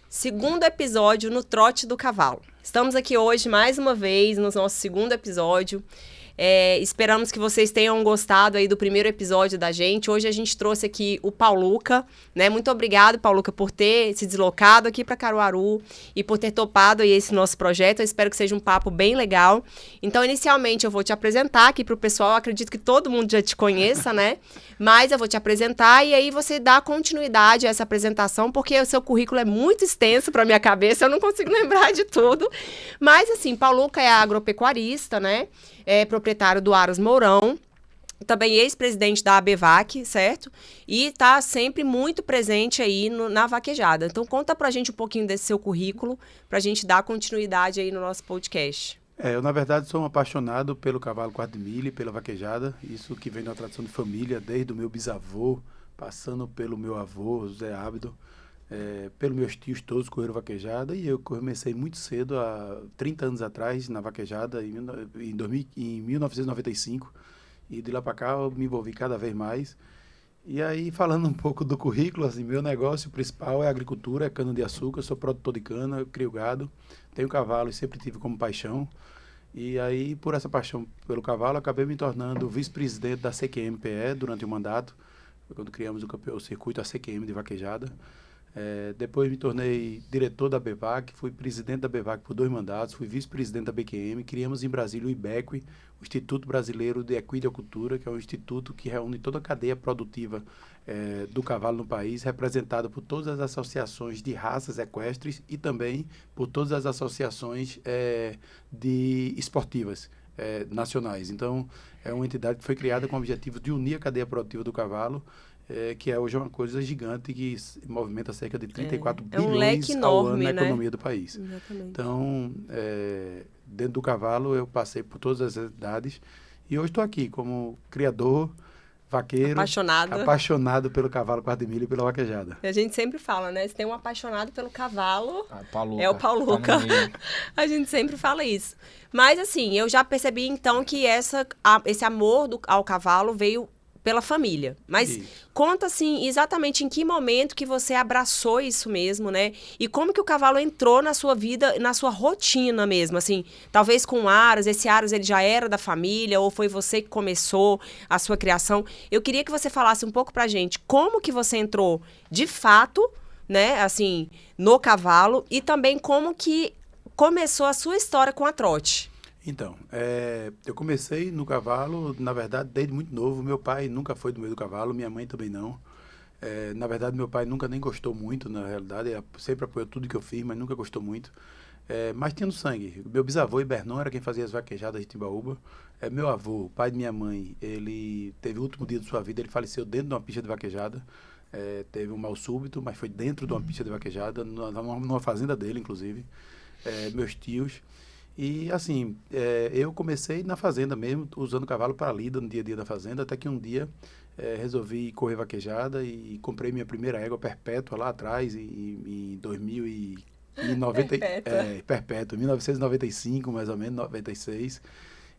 segundo episódio no Trote do Cavalo. Estamos aqui hoje mais uma vez no nosso segundo episódio. Esperamos que vocês tenham gostado aí do primeiro episódio da gente. Hoje a gente trouxe aqui o Pauluca, né? Muito obrigado, Pauluca, por ter se deslocado aqui para Caruaru e por ter topado aí esse nosso projeto. Eu espero que seja um papo bem legal. Então, inicialmente, eu vou te apresentar aqui para o pessoal. Eu acredito que todo mundo já te conheça, né? Mas eu vou te apresentar e aí você dá continuidade a essa apresentação, porque o seu currículo é muito extenso para minha cabeça, eu não consigo lembrar de tudo. Mas, assim, Pauluca é agropecuarista, né? É proprietário do Aros Mourão, também ex-presidente da ABVAC, certo? E está sempre muito presente aí na vaquejada. Então, conta pra gente um pouquinho desse seu currículo, pra gente dar continuidade aí no nosso podcast. Eu, na verdade, sou um apaixonado pelo cavalo quarto de milha e pela vaquejada. Isso que vem da tradição de família, desde o meu bisavô, passando pelo meu avô, José Ábido, pelos meus tios todos correram vaquejada. E eu comecei muito cedo, há 30 anos atrás, na vaquejada, em 1995. E de lá para cá eu me envolvi cada vez mais. E aí, falando um pouco do currículo, assim, meu negócio principal é agricultura, é cana-de-açúcar, sou produtor de cana, eu crio gado, tenho cavalo e sempre tive como paixão. E aí, por essa paixão pelo cavalo, acabei me tornando vice-presidente da CQM-PE durante o mandato, quando criamos o circuito ACQM de vaquejada. Depois me tornei diretor da BEVAC, fui presidente da BEVAC por 2 mandatos, fui vice-presidente da BQM, criamos em Brasília o IBEQUI, o Instituto Brasileiro de Equidacultura, que é um instituto que reúne toda a cadeia produtiva do cavalo no país, representado por todas as associações de raças equestres e também por todas as associações de esportivas nacionais. Então, é uma entidade que foi criada com o objetivo de unir a cadeia produtiva do cavalo, que hoje é uma coisa gigante que movimenta cerca de 34 bilhões um leque ao enorme, ano na né? economia do país. Exatamente. Então, dentro do cavalo, eu passei por todas as idades e hoje estou aqui como criador, vaqueiro, apaixonado pelo cavalo quarto de milha e pela vaquejada. E a gente sempre fala, né? Se tem um apaixonado pelo cavalo, Pauluca, é o Pauluca. A gente sempre fala isso. Mas, assim, eu já percebi, então, que esse amor ao cavalo veio pela família. Mas Isso. Conta, assim, exatamente em que momento que você abraçou isso mesmo, né? E como que o cavalo entrou na sua vida, na sua rotina mesmo, assim, talvez com o Aros, esse Aros ele já era da família, ou foi você que começou a sua criação. Eu queria que você falasse um pouco pra gente como que você entrou de fato, né, assim, no cavalo, e também como que começou a sua história com a trote. Então, eu comecei no cavalo, na verdade, desde muito novo. Meu pai nunca foi do meio do cavalo, minha mãe também não. Na verdade, meu pai nunca nem gostou muito, na realidade. Ele sempre apoiou tudo que eu fiz, mas nunca gostou muito. Mas tinha no sangue. Meu bisavô, Ibernon, era quem fazia as vaquejadas de Timbaúba. Meu avô, o pai de minha mãe, ele teve o último dia de sua vida, ele faleceu dentro de uma pista de vaquejada. Teve um mal súbito, mas foi dentro de uma pista de vaquejada, numa fazenda dele, inclusive. Meus tios... E, assim, eu comecei na fazenda mesmo, usando cavalo para lida no dia a dia da fazenda, até que um dia resolvi correr vaquejada e comprei minha primeira égua perpétua lá atrás, em 2090, perpétua, 1995, mais ou menos, 96.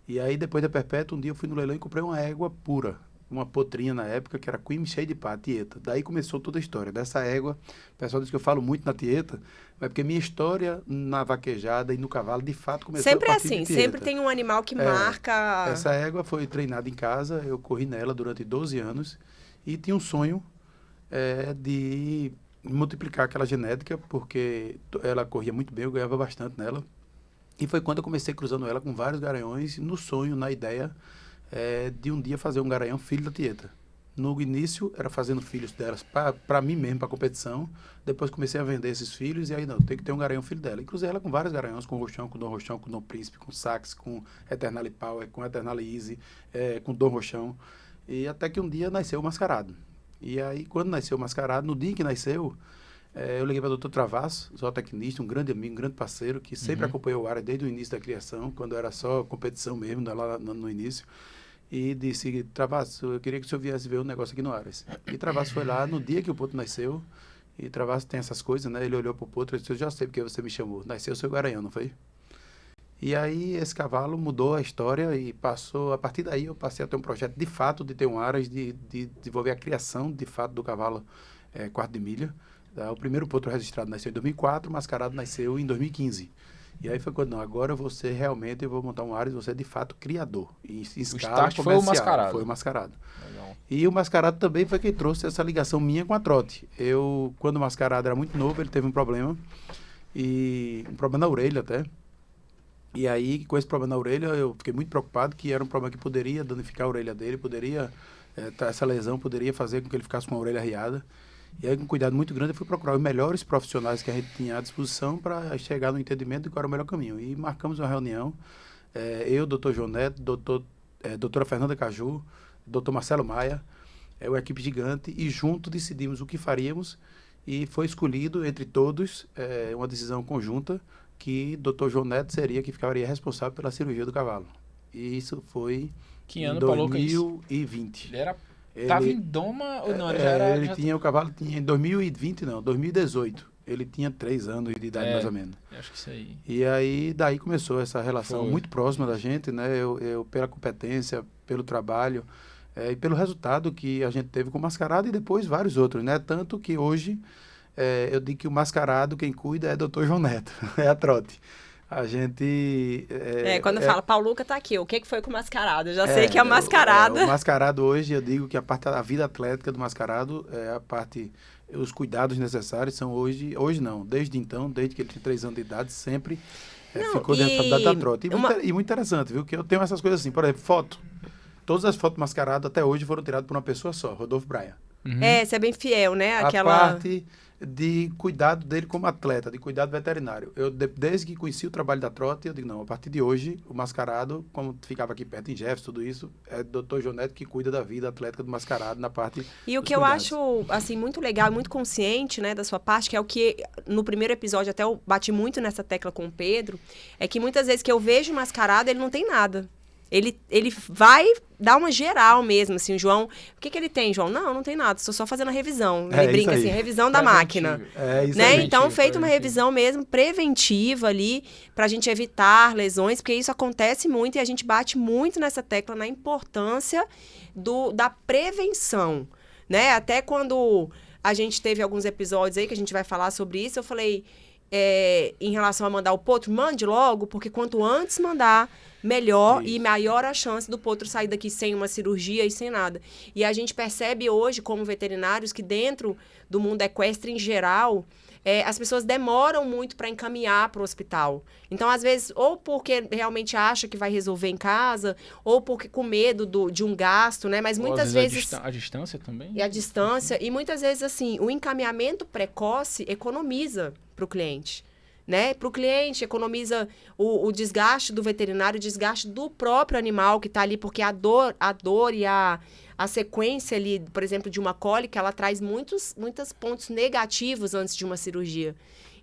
E aí, depois da perpétua, um dia eu fui no leilão e comprei uma égua pura, uma potrinha na época, que era Queen cheia de pá, Tieta. Daí começou toda a história dessa égua. O pessoal diz que eu falo muito na Tieta, mas porque minha história na vaquejada e no cavalo, de fato, começou sempre a partir de assim, Tieta. sempre tem um animal que marca... Essa égua foi treinada em casa, eu corri nela durante 12 anos e tinha um sonho de multiplicar aquela genética, porque ela corria muito bem, eu ganhava bastante nela. E foi quando eu comecei cruzando ela com vários garanhões, no sonho, na ideia de um dia fazer um garanhão filho da Tieta. No início, era fazendo filhos delas para mim mesmo, para competição. Depois comecei a vender esses filhos e aí, não, tem que ter um garanhão filho dela. E cruzei ela com vários garanhões, com Rochão, com Dom Rochão, com Dom Príncipe, com Sax, com Eternally Power, com Eternally Easy, com Dom Rochão. E até que um dia nasceu o Mascarado. E aí, quando nasceu o Mascarado, no dia em que nasceu, eu liguei para o Dr. Travasso, zootecnista, um grande amigo, um grande parceiro, que sempre acompanhou o Aras desde o início da criação, quando era só competição mesmo, lá no início. E disse, Travasso, eu queria que o senhor viesse ver um negócio aqui no Aras. E Travasso foi lá no dia que o Potro nasceu, e Travasso tem essas coisas, né? Ele olhou pro Potro e disse, eu já sei porque você me chamou. Nasceu o seu Garanhão, não foi? E aí esse cavalo mudou a história e passou, a partir daí eu passei a ter um projeto de fato de ter um Aras, de desenvolver a criação de fato do cavalo quarto de milha. Tá? O primeiro potro registrado nasceu em 2004, o mascarado nasceu em 2015. E aí foi quando, não, agora você realmente, eu vou montar um Ares, você é de fato criador. Em escala start foi o mascarado. Foi o mascarado. Legal. E o mascarado também foi quem trouxe essa ligação minha com a trote. Quando o mascarado era muito novo, ele teve um problema na orelha até. E aí, com esse problema na orelha, eu fiquei muito preocupado que era um problema que poderia danificar a orelha dele, essa lesão poderia fazer com que ele ficasse com a orelha arriada. E aí, com um cuidado muito grande, eu fui procurar os melhores profissionais que a gente tinha à disposição para chegar no entendimento de qual era o melhor caminho. E marcamos uma reunião, eu, doutor João Neto, doutora Fernanda Caju, doutor Marcelo Maia, uma equipe gigante, e junto decidimos o que faríamos, e foi escolhido entre todos uma decisão conjunta que doutor João Neto seria que ficaria responsável pela cirurgia do cavalo. E isso foi Que ano em falou que 2020. Ele estava em doma ou não? O cavalo tinha em 2020, não, 2018. Ele tinha 3 anos de idade, mais ou menos. Acho que isso aí. E aí, daí começou essa relação Foi. muito próxima da gente, né? Eu pela competência, pelo trabalho e pelo resultado que a gente teve com o mascarado e depois vários outros, né? Tanto que hoje eu digo que o mascarado, quem cuida é doutor João Neto, é a trote. A gente... Quando fala, Pauluca tá aqui, o que foi com o mascarado? Eu já sei que é o mascarado. O mascarado hoje, eu digo que a vida atlética do mascarado, os cuidados necessários são hoje não, desde então, desde que ele tinha 3 anos de idade, sempre ficou dentro da trote. E muito interessante, viu? Que eu tenho essas coisas assim, por exemplo, foto. Todas as fotos do mascarado até hoje foram tiradas por uma pessoa só, Rodolfo Braia. Uhum. Você é bem fiel, né? A parte de cuidado dele como atleta, de cuidado veterinário. Desde que conheci o trabalho da trote, eu digo, não, a partir de hoje, o mascarado, como ficava aqui perto em Jefferson, tudo isso, é o doutor João Neto que cuida da vida atlética do mascarado na parte E o que eu acho, assim, muito legal, muito consciente, né, da sua parte, que é o que, no primeiro episódio, até eu bati muito nessa tecla com o Pedro, é que muitas vezes que eu vejo o mascarado, ele não tem nada. Ele vai dar uma geral mesmo, assim, o João... O que ele tem, João? Não tem nada, estou só fazendo a revisão. Ele brinca assim, revisão da máquina. Né? Então, feito uma revisão mesmo, preventiva ali, para a gente evitar lesões, porque isso acontece muito e a gente bate muito nessa tecla na importância da prevenção, né? Até quando a gente teve alguns episódios aí que a gente vai falar sobre isso, eu falei, em relação a mandar o potro, mande logo, porque quanto antes mandar... melhor e maior a chance do potro sair daqui sem uma cirurgia e sem nada. E a gente percebe hoje, como veterinários, que dentro do mundo equestre em geral, as pessoas demoram muito para encaminhar para o hospital. Então, às vezes, ou porque realmente acha que vai resolver em casa, ou porque com medo de um gasto, né? Mas muitas vezes... A distância também? E a distância. E muitas vezes, assim, o encaminhamento precoce economiza para o cliente. Né? Para o cliente, economiza o desgaste do veterinário, o desgaste do próprio animal que está ali, porque a dor e a sequência ali, por exemplo, de uma cólica, ela traz muitos pontos negativos antes de uma cirurgia.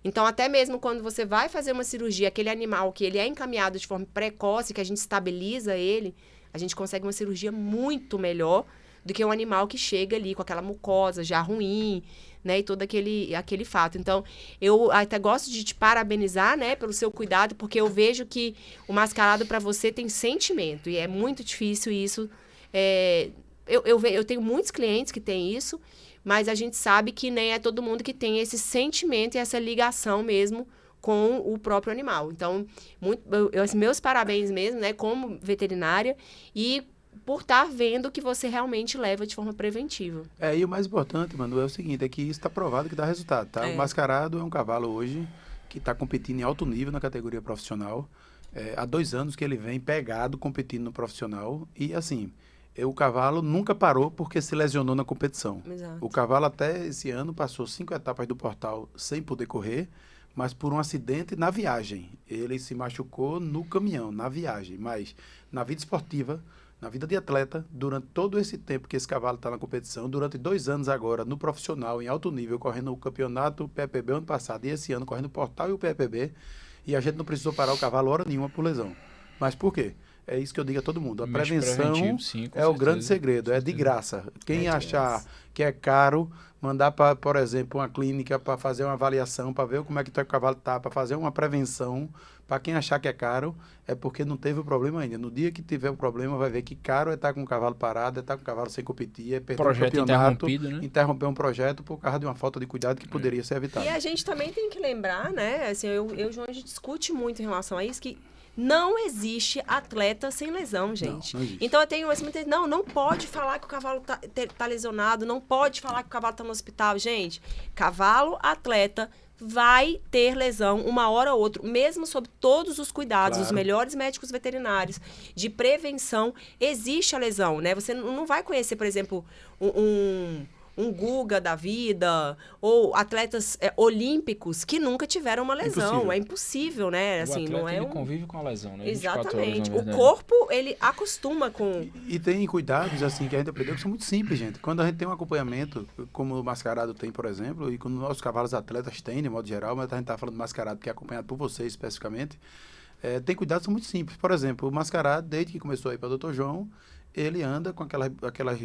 Então, até mesmo quando você vai fazer uma cirurgia, aquele animal que ele é encaminhado de forma precoce, que a gente estabiliza ele, a gente consegue uma cirurgia muito melhor do que um animal que chega ali com aquela mucosa já ruim, né, e todo aquele fato. Então, eu até gosto de te parabenizar, né, pelo seu cuidado, porque eu vejo que o mascarado para você tem sentimento, e é muito difícil isso. Eu tenho muitos clientes que têm isso, mas a gente sabe que nem é todo mundo que tem esse sentimento e essa ligação mesmo com o próprio animal. Então, meus parabéns mesmo, né, como veterinária, e por estar vendo que você realmente leva de forma preventiva. E o mais importante, Manu, é o seguinte, é que isso está provado que dá resultado, tá? O mascarado é um cavalo hoje que está competindo em alto nível na categoria profissional. Há 2 anos que ele vem pegado, competindo no profissional. E, assim, o cavalo nunca parou porque se lesionou na competição. Exato. O cavalo até esse ano passou 5 etapas do portal sem poder correr, mas por um acidente na viagem. Ele se machucou no caminhão, na viagem. Mas na vida esportiva... Na vida de atleta, durante todo esse tempo que esse cavalo está na competição, durante 2 anos agora, no profissional, em alto nível, correndo o campeonato PPB ano passado e esse ano correndo o Portal e o PPB, e a gente não precisou parar o cavalo hora nenhuma por lesão. Mas por quê? é isso que eu digo a todo mundo. A Mexe prevenção preventivo, sim, com é o grande certeza. segredo, é de certeza. graça. Quem de achar graça. que é caro, mandar para, por exemplo, uma clínica para fazer uma avaliação, para ver como é que o teu cavalo tá, para fazer uma prevenção. Para quem achar que é caro, é porque não teve o problema ainda. No dia que tiver o problema, vai ver que caro é estar com o cavalo parado, é estar com o cavalo sem competir, é perder o Projeto campeonato, interrompido, né? interromper um projeto por causa de uma falta de cuidado que poderia ser evitada. E a gente também tem que lembrar, né? Assim, eu e o João, a gente discute muito em relação a isso, que não existe atleta sem lesão, gente. não existe. Então eu tenho assim, muita não pode falar que o cavalo tá lesionado, não pode falar que o cavalo tá no hospital. Gente, cavalo, atleta, vai ter lesão uma hora ou outra, mesmo sob todos os cuidados, os Claro. melhores médicos veterinários de prevenção, existe a lesão, né? Você não vai conhecer, por exemplo, um Guga da vida, ou atletas olímpicos que nunca tiveram uma lesão. Impossível. É impossível, né? O Assim, atleta, não é ele um... convive com a lesão, né? 24 horas, Exatamente. na O verdade. corpo, ele acostuma com... E tem cuidados, assim, que a gente aprendeu que são muito simples, gente. Quando a gente tem um acompanhamento, como o mascarado tem, por exemplo, e quando nossos cavalos atletas têm, de modo geral, mas a gente está falando do mascarado, que é acompanhado por você especificamente, tem cuidados que são muito simples. Por exemplo, o mascarado, desde que começou a ir para o Dr. João, ele anda com aquela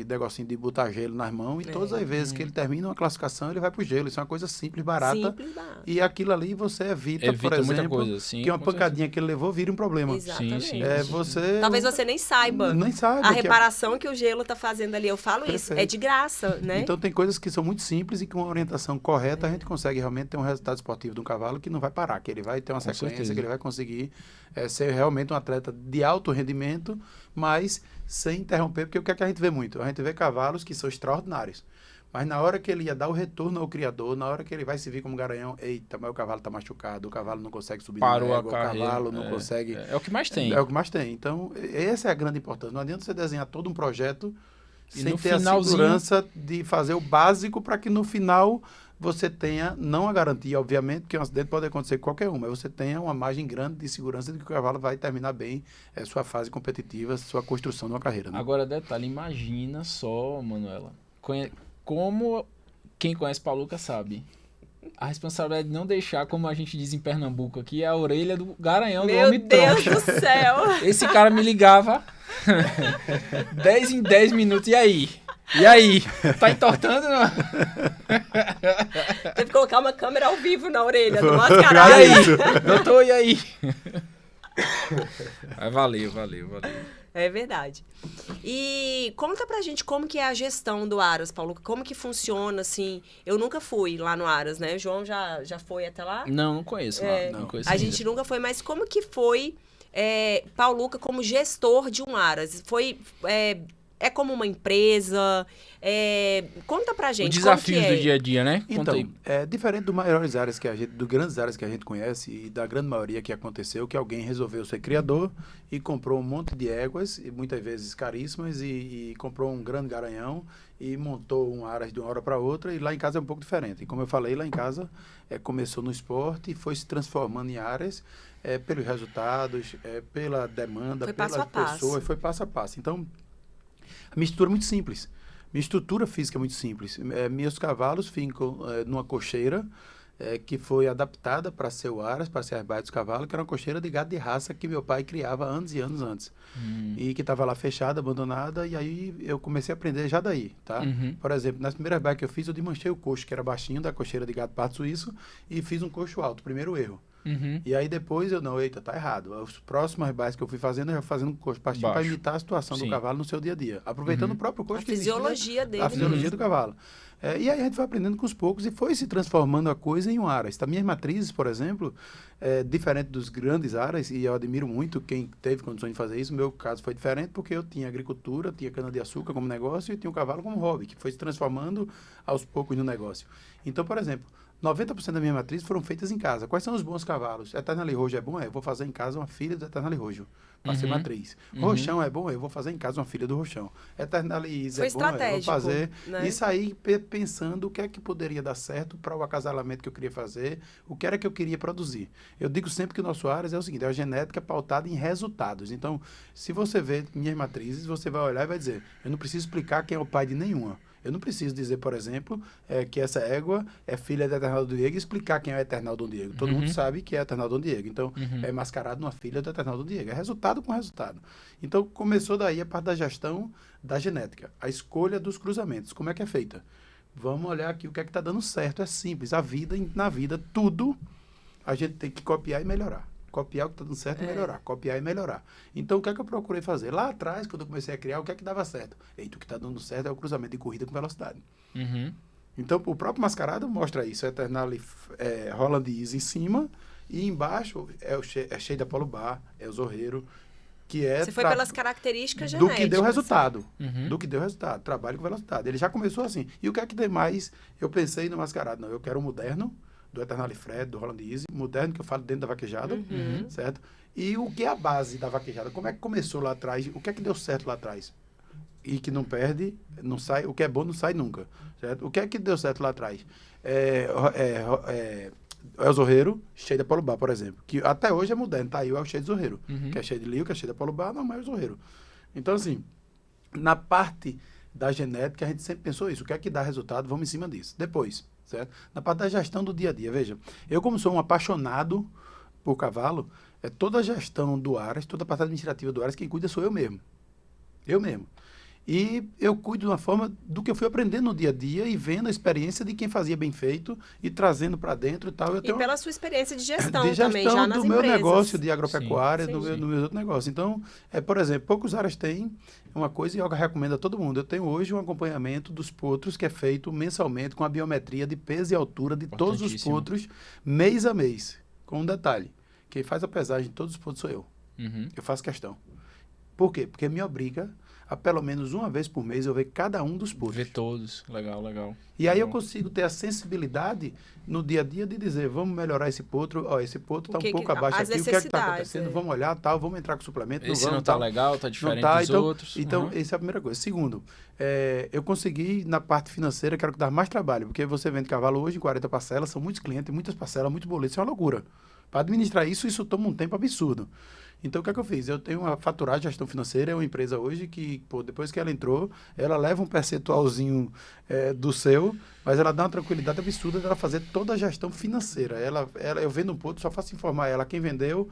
negocinho de botar gelo nas mãos e todas as vezes que ele termina uma classificação, ele vai pro gelo. Isso é uma coisa simples, barata. Simples, barato. E aquilo ali você evita, por Evita muita exemplo, coisa, sim, que uma com pancadinha que ele levou vira um problema. Exatamente. sim. Você... Talvez você nem saiba Nem sabe a que é- reparação que o gelo tá fazendo ali. Eu falo isso, Perfeito. é de graça, né? Então tem coisas que são muito simples e com uma orientação correta a gente consegue realmente ter um resultado esportivo de um cavalo que não vai parar, que ele vai ter uma Com sequência, certeza. que ele vai conseguir ser realmente um atleta de alto rendimento, mas sem interromper, porque o que é que a gente vê muito? A gente vê cavalos que são extraordinários, mas na hora que ele ia dar o retorno ao criador, na hora que ele vai se vir como garanhão, eita, mas o cavalo está machucado, o cavalo não consegue subir Parou na a égua, o carreira. cavalo não consegue... É o que mais tem. É o que mais tem. Então, essa é a grande importância. Não adianta você desenhar todo um projeto E sem no ter a finalzinho- segurança de fazer o básico para que no final você tenha, não a garantia, obviamente, porque um acidente pode acontecer com qualquer um, mas você tenha uma margem grande de segurança de que o cavalo vai terminar bem sua fase competitiva, sua construção de uma carreira. Né? Agora, detalhe, imagina só, Manuela, como quem conhece Paluca sabe, a responsabilidade de não deixar, como a gente diz em Pernambuco aqui, a orelha do garanhão do Meu homem Deus troncha. do céu! Esse cara me ligava 10 em 10 minutos, e aí? E aí? Tá entortando? Não? Teve que colocar uma câmera ao vivo na orelha do E mascarado. aí? Doutor, e aí? Mas valeu. É verdade. E conta pra gente como que é a gestão do Aras, Paulo. Como que funciona, assim? Eu nunca fui lá no Aras, né? O João já foi até lá? Não conheço lá. Não conheço A ainda. gente nunca foi, mas como que foi Pauluca como gestor de um Aras? Foi... É como uma empresa? Conta pra gente. Os desafios como que é? do dia a dia, né? Conta Então, aí. diferente dos maiores áreas que a gente, dos grandes áreas que a gente conhece e da grande maioria que aconteceu, que alguém resolveu ser criador e comprou um monte de éguas, e muitas vezes caríssimas, e comprou um grande garanhão e montou um aras de uma hora para outra, e lá em casa é um pouco diferente. E como eu falei, lá em casa começou no esporte e foi se transformando em áreas pelos resultados, pela demanda, Foi pelas passo a passo. pessoas, foi passo a passo. Então, a minha estrutura é muito simples. Minha estrutura física é muito simples. Meus cavalos ficam numa cocheira que foi adaptada para ser o aras, para ser a baia dos cavalos, que era uma cocheira de gado de raça que meu pai criava anos e anos antes. E que estava lá fechada, abandonada, e aí eu comecei a aprender já daí, tá? Uhum. Por exemplo, nas primeiras baias que eu fiz, eu desmanchei o coxo, que era baixinho, da cocheira de gado parto suíço, e fiz um coxo alto, primeiro erro. Uhum. E aí depois eita, tá errado. Os próximos baias que eu fui fazendo, eu já fazendo um coxo baixinho para Baixo. imitar a situação Sim. do cavalo no seu dia a dia. Aproveitando o próprio coxo A que existe, né? fisiologia dele. A fisiologia do cavalo. E aí a gente foi aprendendo com os poucos e foi se transformando a coisa em um aras. As minhas matrizes, por exemplo, diferente dos grandes aras, e eu admiro muito quem teve condições de fazer isso, o meu caso foi diferente porque eu tinha agricultura, tinha cana-de-açúcar como negócio e tinha o cavalo como hobby, que foi se transformando aos poucos no negócio. Então, por exemplo, 90% da minha matriz foram feitas em casa. Quais são os bons cavalos? Eternally Rojo é bom? Eu vou fazer em casa uma filha do Eternally Rojo, para ser matriz. Roxão é bom? Eu vou fazer em casa uma filha do Roxão. Eternally Easy Foi é bom? Eu vou estratégico, fazer. né? Isso aí, pensando o que é que poderia dar certo para o acasalamento que eu queria fazer, o que era que eu queria produzir. Eu digo sempre que o nosso Aras é o seguinte, é uma genética pautada em resultados. Então, se você vê minhas matrizes, você vai olhar e vai dizer, eu não preciso explicar quem é o pai de nenhuma. Eu não preciso dizer, por exemplo, que essa égua é filha do Eternal Dom Diego e explicar quem é o Eternal Dom Diego. Todo mundo sabe que é o Eternal Dom Diego. Então, é mascarado numa filha do Eternal Dom Diego. É resultado com resultado. Então, começou daí a parte da gestão da genética. A escolha dos cruzamentos. Como é que é feita? Vamos olhar aqui o que é que está dando certo. É simples. Na vida, tudo a gente tem que copiar e melhorar. Copiar o que está dando certo e melhorar. Copiar e melhorar. Então, o que é que eu procurei fazer? Lá atrás, quando eu comecei a criar, o que é que dava certo? Eita, o que está dando certo é o cruzamento de corrida com velocidade. Então, o próprio mascarado mostra isso. É Eternale Holland Easy em cima e embaixo é cheio da Polo Bar, é o Zorreiro, que é... Você foi pelas características do genéticas. que deu resultado. Do que deu resultado. Trabalho com velocidade. Ele já começou assim. E o que é que tem mais? Eu pensei no mascarado. Não, eu quero um moderno, do Eternale Fred, do Holland Easy, moderno, que eu falo dentro da vaquejada, certo? E o que é a base da vaquejada? Como é que começou lá atrás? O que é que deu certo lá atrás? E que não perde, não sai, o que é bom não sai nunca, certo? O que é que deu certo lá atrás? É o Zorreiro, cheio da Polo Bar, por exemplo, que até hoje é moderno, tá aí o cheio de Zorreiro, que é cheio de Lio, que é cheio da Polo Bar, não, mas é o Zorreiro. Então, assim, na parte da genética, a gente sempre pensou isso, o que é que dá resultado, vamos em cima disso. Depois, certo? Na parte da gestão do dia a dia, veja, eu como sou um apaixonado por cavalo, toda a gestão do Aras, toda a parte administrativa do Aras, quem cuida sou eu mesmo. Eu mesmo. E eu cuido de uma forma do que eu fui aprendendo no dia a dia e vendo a experiência de quem fazia bem feito e trazendo para dentro e tal. E pela sua experiência de gestão também, já nas do empresas. Meu negócio de agropecuária, Sim. no meu outro negócio. Então, por exemplo, poucos áreas têm uma coisa e eu recomendo a todo mundo. Eu tenho hoje um acompanhamento dos potros que é feito mensalmente com a biometria de peso e altura de todos os potros, mês a mês. Com um detalhe, quem faz a pesagem de todos os potros sou eu. Eu faço questão. Por quê? Porque me obriga a pelo menos uma vez por mês eu ver cada um dos potros. Ver todos. Legal. E aí eu consigo ter a sensibilidade no dia a dia de dizer, vamos melhorar esse potro, esse potro está um pouco abaixo aqui, o que é que está acontecendo? Vamos olhar, tal, vamos entrar com suplemento. Esse não está legal, está diferente dos outros. Então, essa é a primeira coisa. Segundo, eu consegui, na parte financeira, quero dar mais trabalho, porque você vende cavalo hoje em 40 parcelas, são muitos clientes, muitas parcelas, muitos boletos, isso é uma loucura. Para administrar isso toma um tempo absurdo. Então, o que é que eu fiz? Eu tenho uma Faturagem de Gestão Financeira, é uma empresa hoje que, depois que ela entrou, ela leva um percentualzinho do seu, mas ela dá uma tranquilidade absurda dela fazer toda a gestão financeira. Eu vendo um ponto, só faço informar ela quem vendeu,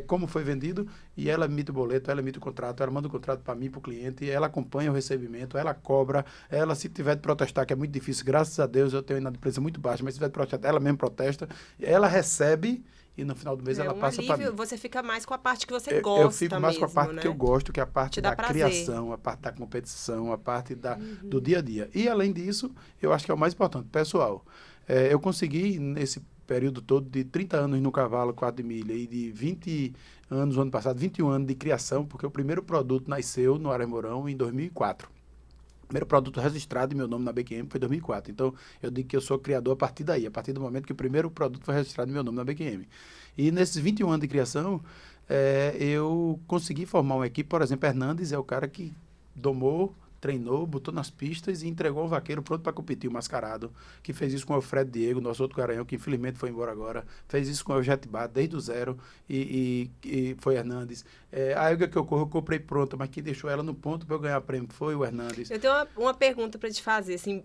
como foi vendido, e ela emite o boleto, ela emite o contrato, ela manda o contrato para mim, para o cliente, ela acompanha o recebimento, ela cobra, ela se tiver de protestar, que é muito difícil, graças a Deus eu tenho uma empresa muito baixa, mas se tiver de protestar, ela mesmo protesta, ela recebe e no final do mês ela passa para mim. Você fica mais com a parte que você gosta. Eu fico mais mesmo, com a parte né? que eu gosto, que é a parte da prazer. criação, a parte da competição, a parte do dia a dia. E, além disso, eu acho que é o mais importante, pessoal. Eu consegui, nesse período todo de 30 anos no cavalo 4 de milha e de 20 anos, ano passado, 21 anos de criação, porque o primeiro produto nasceu no Aras Mourão em 2004. O primeiro produto registrado em meu nome na BQM foi em 2004. Então, eu digo que eu sou criador a partir daí, a partir do momento que o primeiro produto foi registrado em meu nome na BQM. E nesses 21 anos de criação, eu consegui formar uma equipe, por exemplo, Hernandes é o cara que domou, treinou, botou nas pistas e entregou um vaqueiro pronto para competir, o Mascarado, que fez isso com o Alfredo Diego, nosso outro garanhão, que infelizmente foi embora agora, fez isso com o Jetbar desde o zero e foi Hernandes. A égua que eu corro, eu comprei pronta, mas quem deixou ela no ponto para eu ganhar prêmio foi o Hernandes. Eu tenho uma pergunta para te fazer, assim,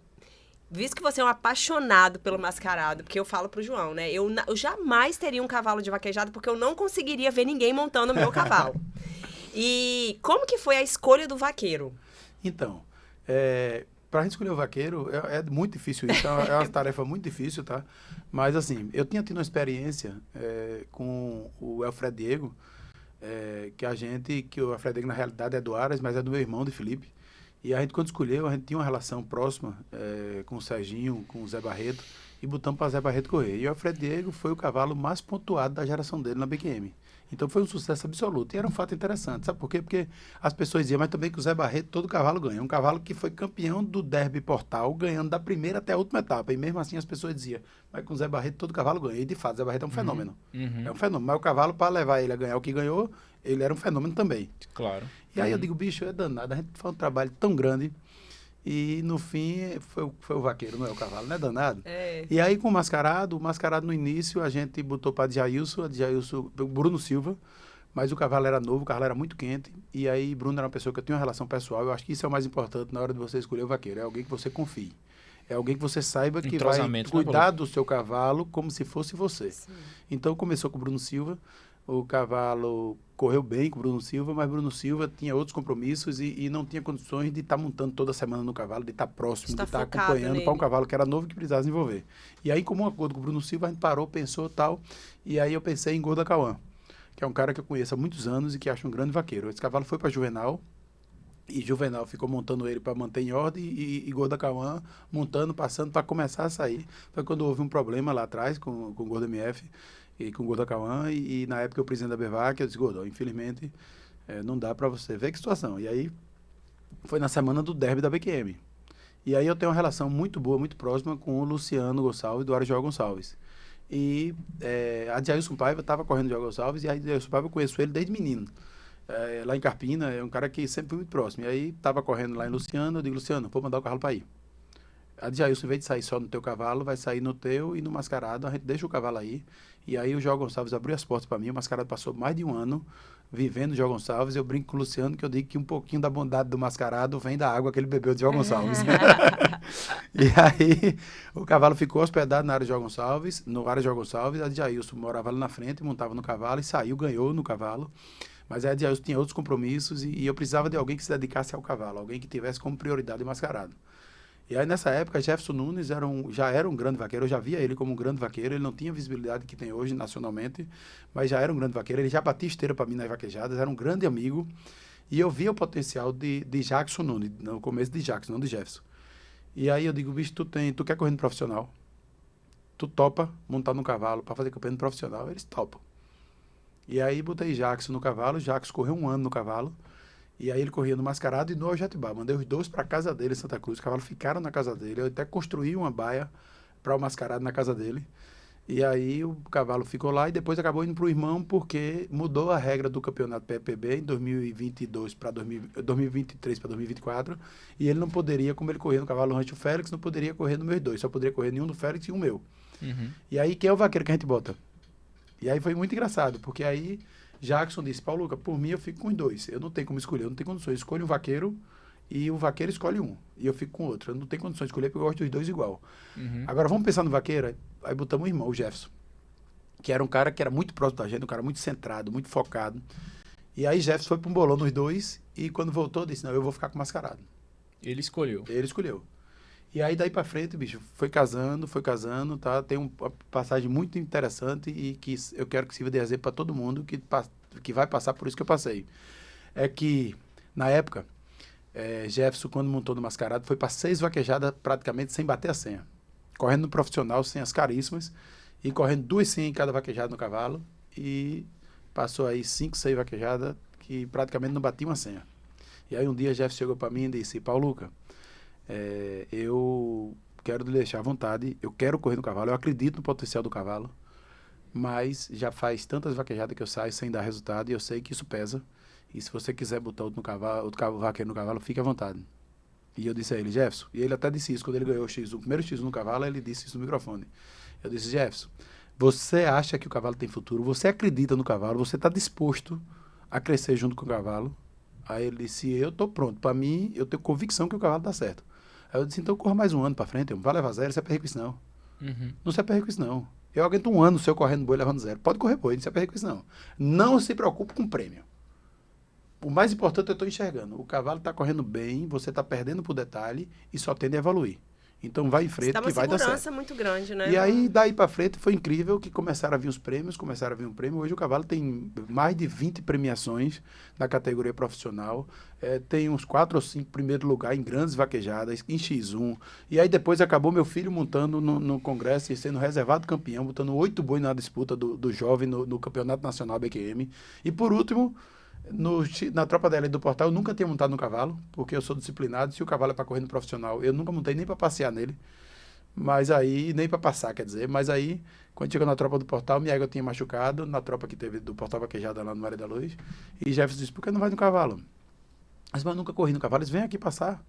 visto que você é um apaixonado pelo Mascarado, porque eu falo pro João, né, eu jamais teria um cavalo de vaquejada porque eu não conseguiria ver ninguém montando o meu cavalo. E como que foi a escolha do vaqueiro? Então, para a gente escolher o vaqueiro, é muito difícil isso, é uma tarefa muito difícil, tá? Mas, assim, eu tinha tido uma experiência com o Alfredo Diego, que o Alfredo Diego, na realidade, é do Aras, mas é do meu irmão, de Felipe. E a gente, quando escolheu, a gente tinha uma relação próxima com o Serginho, com o Zé Barreto, e botamos para Zé Barreto correr. E o Alfredo Diego foi o cavalo mais pontuado da geração dele na BQM. Então foi um sucesso absoluto. E era um fato interessante. Sabe por quê? Porque as pessoas diziam, mas também que o Zé Barreto, todo cavalo ganha. Um cavalo que foi campeão do Derby Portal, ganhando da primeira até a última etapa. E mesmo assim as pessoas diziam, mas com o Zé Barreto todo cavalo ganha. E de fato, o Zé Barreto é um fenômeno. É um fenômeno. Mas o cavalo, para levar ele a ganhar o que ganhou, ele era um fenômeno também. Claro. E aí eu digo, bicho, é danado. A gente faz um trabalho tão grande. E no fim foi o vaqueiro, não é o cavalo, não é danado? E aí com o Mascarado no início a gente botou para Adjailson, o Bruno Silva, Mas o cavalo era novo, o cavalo era muito quente. E aí, Bruno era uma pessoa que eu tinha uma relação pessoal. Eu acho que isso é o mais importante na hora de você escolher o vaqueiro. É alguém que você confie. É alguém que você saiba que vai cuidar do seu cavalo como se fosse você. Sim. Então, começou com o Bruno Silva. O cavalo correu bem com o Bruno Silva, mas Bruno Silva tinha outros compromissos e não tinha condições de estar montando toda semana no cavalo, de estar próximo, de estar acompanhando para um cavalo que era novo e que precisava desenvolver. E aí, como um acordo com o Bruno Silva, a gente parou, pensou tal. E aí eu pensei em Gorda Cauã, que é um cara que eu conheço há muitos anos e que acho um grande vaqueiro. Esse cavalo foi para Juvenal, e Juvenal ficou montando ele para manter em ordem e Gorda Cauã montando, passando para começar a sair. Foi quando houve um problema lá atrás com o Gorda MF e com o Gorda Cauã e na época o presidente da Bevac, eu disse, Gorda, infelizmente não dá para você ver que situação. E aí foi na semana do derby da BQM. E aí eu tenho uma relação muito boa, muito próxima com o Luciano Gonçalves e do Arjó Gonçalves. E a Jailson Paiva estava correndo de Gonçalves e a Jailson Paiva eu conheço ele desde menino. Lá em Carpina, é um cara que sempre foi muito próximo. E aí, estava correndo lá em Luciano, eu digo, Luciano, vou mandar o cavalo para ir. A Jailson, em vez de sair só no teu cavalo, vai sair no teu e no Mascarado, a gente deixa o cavalo aí. E aí o João Gonçalves abriu as portas para mim, o Mascarado passou mais de um ano vivendo o João Gonçalves. Eu brinco com o Luciano que eu digo que um pouquinho da bondade do Mascarado vem da água que ele bebeu de João Gonçalves. E aí, o cavalo ficou hospedado na área de João Gonçalves, no área de João Gonçalves, a Jailson morava lá na frente, montava no cavalo e saiu, ganhou no cavalo. Mas a Jailson tinha outros compromissos e eu precisava de alguém que se dedicasse ao cavalo, alguém que tivesse como prioridade o Mascarado. E aí, nessa época, Jefferson Nunes já era um grande vaqueiro, eu já via ele como um grande vaqueiro, ele não tinha a visibilidade que tem hoje nacionalmente, mas já era um grande vaqueiro, ele já batia esteira para mim nas vaquejadas, era um grande amigo, e eu via o potencial de Jackson Nunes, no começo de Jackson, não de Jefferson. E aí eu digo, bicho, tu quer correr no profissional? Tu topa montar no cavalo para fazer campeonato profissional? Eles topam. E aí botei Jackson no cavalo, Jackson correu um ano no cavalo, e aí ele corria no Mascarado e no Aljetibá. Mandei os dois para casa dele em Santa Cruz, os cavalos ficaram na casa dele, eu até construí uma baia para o Mascarado na casa dele. E aí o cavalo ficou lá e depois acabou indo para o irmão porque mudou a regra do campeonato PPB em 2022 para 2023 para 2024 e ele não poderia, como ele corria no cavalo Rancho Félix, não poderia correr no meus dois, só poderia correr nenhum do Félix e um meu. Uhum. E aí quem é o vaqueiro que a gente bota? E aí foi muito engraçado, porque aí Jackson disse, Paulo Luca, por mim eu fico com os dois, eu não tenho como escolher, eu não tenho condições, eu escolho um vaqueiro e o vaqueiro escolhe um, e eu fico com outro, eu não tenho condições de escolher porque eu gosto dos dois igual. Uhum. Agora vamos pensar no vaqueiro, aí botamos o irmão, o Jefferson, que era um cara que era muito próximo da gente, um cara muito centrado, muito focado, e aí Jefferson foi para um bolão nos dois, e quando voltou disse, não, eu vou ficar com o Mascarado. Ele escolheu. Ele escolheu. E aí, daí pra frente, bicho, foi casando, tá? Tem uma passagem muito interessante e que eu quero que sirva de exemplo para todo mundo que vai passar por isso que eu passei. É que, na época, Jefferson, quando montou no Mascarado, foi para 6 vaquejadas praticamente sem bater a senha. Correndo no profissional, senhas caríssimas, e correndo 2 senhas em cada vaquejada no cavalo, e passou aí 5, 6 vaquejadas que praticamente não batiam a senha. E aí um dia Jefferson chegou para mim e disse, Paulo Luca, eu quero lhe deixar à vontade, eu quero correr no cavalo, eu acredito no potencial do cavalo, mas já faz tantas vaquejadas que eu saio sem dar resultado e eu sei que isso pesa, e se você quiser botar outro vaqueiro no cavalo, fique à vontade. E eu disse a ele, Jefferson, e ele até disse isso, quando ele ganhou o primeiro X1 no cavalo, ele disse isso no microfone. Eu disse, Jefferson, você acha que o cavalo tem futuro, você acredita no cavalo, você está disposto a crescer junto com o cavalo? Aí ele disse, eu estou pronto, para mim, eu tenho convicção que o cavalo dá certo. Aí eu disse, então corra mais um ano para frente, não vai levar zero, não se aperreia com isso não. Uhum. Não se aperreia com isso não. Eu aguento um ano se eu correndo boi levando zero. Pode correr boi, não se aperreia com isso não. Não se preocupe com o prêmio. O mais importante eu estou enxergando. O cavalo está correndo bem, você está perdendo por detalhe e só tende a evoluir. Então vai em frente que vai dar certo. Uma segurança muito grande, né? E aí, daí para frente, foi incrível que começaram a vir os prêmios, um prêmio. Hoje o cavalo tem mais de 20 premiações na categoria profissional. Tem uns 4 ou 5 primeiro lugar em grandes vaquejadas, em X1. E aí depois acabou meu filho montando no congresso e sendo reservado campeão, botando 8 bois na disputa do jovem no Campeonato Nacional BQM. E por último, na tropa da elite do Portal, eu nunca tinha montado no cavalo, porque eu sou disciplinado. Se o cavalo é para correr no profissional, eu nunca montei nem para passear nele, mas aí, nem para passar, quer dizer. Mas aí, quando chegou na tropa do Portal, minha égua tinha machucado, na tropa que teve do Portal Vaquejada lá no Maria da Luz, e Jefferson disse, por que não vai no cavalo? Mas eu nunca corri no cavalo, eles vêm aqui passar.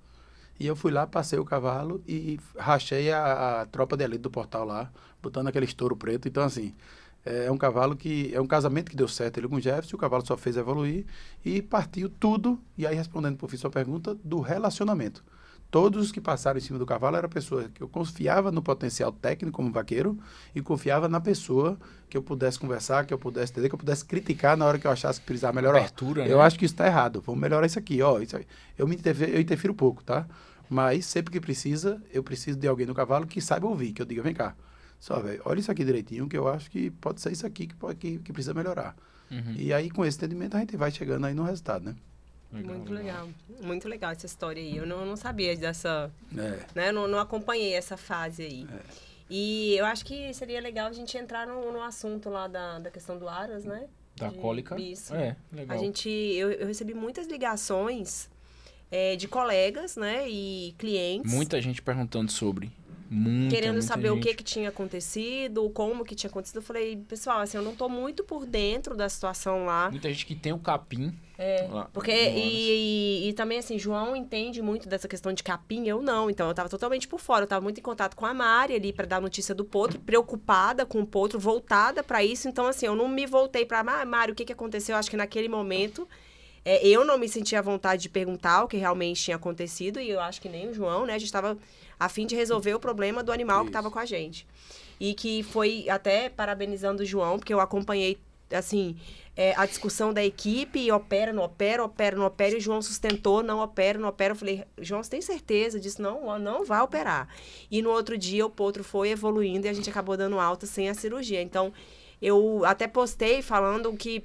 E eu fui lá, passei o cavalo e rachei a tropa de elite do Portal lá, botando aquele estouro preto. Então, assim, É um cavalo que... É um casamento que deu certo ele com o Jefferson, o cavalo só fez evoluir e partiu tudo, e aí respondendo por fim sua pergunta, do relacionamento. Todos os que passaram em cima do cavalo eram pessoas que eu confiava no potencial técnico como vaqueiro e confiava na pessoa que eu pudesse conversar, que eu pudesse entender, que eu pudesse criticar na hora que eu achasse que precisava melhorar. Abertura, Eu né? acho que isso está errado, vamos melhorar isso aqui, ó. Isso aí. Eu interfiro pouco, tá? Mas sempre que precisa, eu preciso de alguém no cavalo que saiba ouvir, que eu diga, vem cá, só, velho, olha isso aqui direitinho, que eu acho que pode ser isso aqui que precisa melhorar. Uhum. E aí, com esse entendimento, a gente vai chegando aí no resultado, né? Muito legal. Muito legal essa história aí. Eu não sabia dessa... É. Né? Não acompanhei essa fase aí. E eu acho que seria legal a gente entrar no assunto lá da questão do Aras, né? Da cólica. Isso. Legal. Eu recebi muitas ligações de colegas, né? E clientes. Muita gente perguntando sobre. Querendo saber gente. o que tinha acontecido, como que tinha acontecido. Eu falei, pessoal, assim, eu não tô muito por dentro da situação lá. Muita gente que tem o capim. Lá, Porque, e também, assim, João entende muito dessa questão de capim, eu não. Então, eu tava totalmente por fora. Eu tava muito em contato com a Mari ali para dar notícia do potro, preocupada com o potro, voltada para isso. Então, assim, eu não me voltei para Mari, o que aconteceu? Eu acho que naquele momento, eu não me senti à vontade de perguntar o que realmente tinha acontecido. E eu acho que nem o João, né? A gente tava a fim de resolver o problema do animal que tava com a gente. E que foi até parabenizando o João, porque eu acompanhei, assim... a discussão da equipe, e opera, não opera, e o João sustentou, não opera. Eu falei, João, você tem certeza disso? Não vai operar. E no outro dia o potro foi evoluindo e a gente acabou dando alta sem a cirurgia. Então, eu até postei falando que,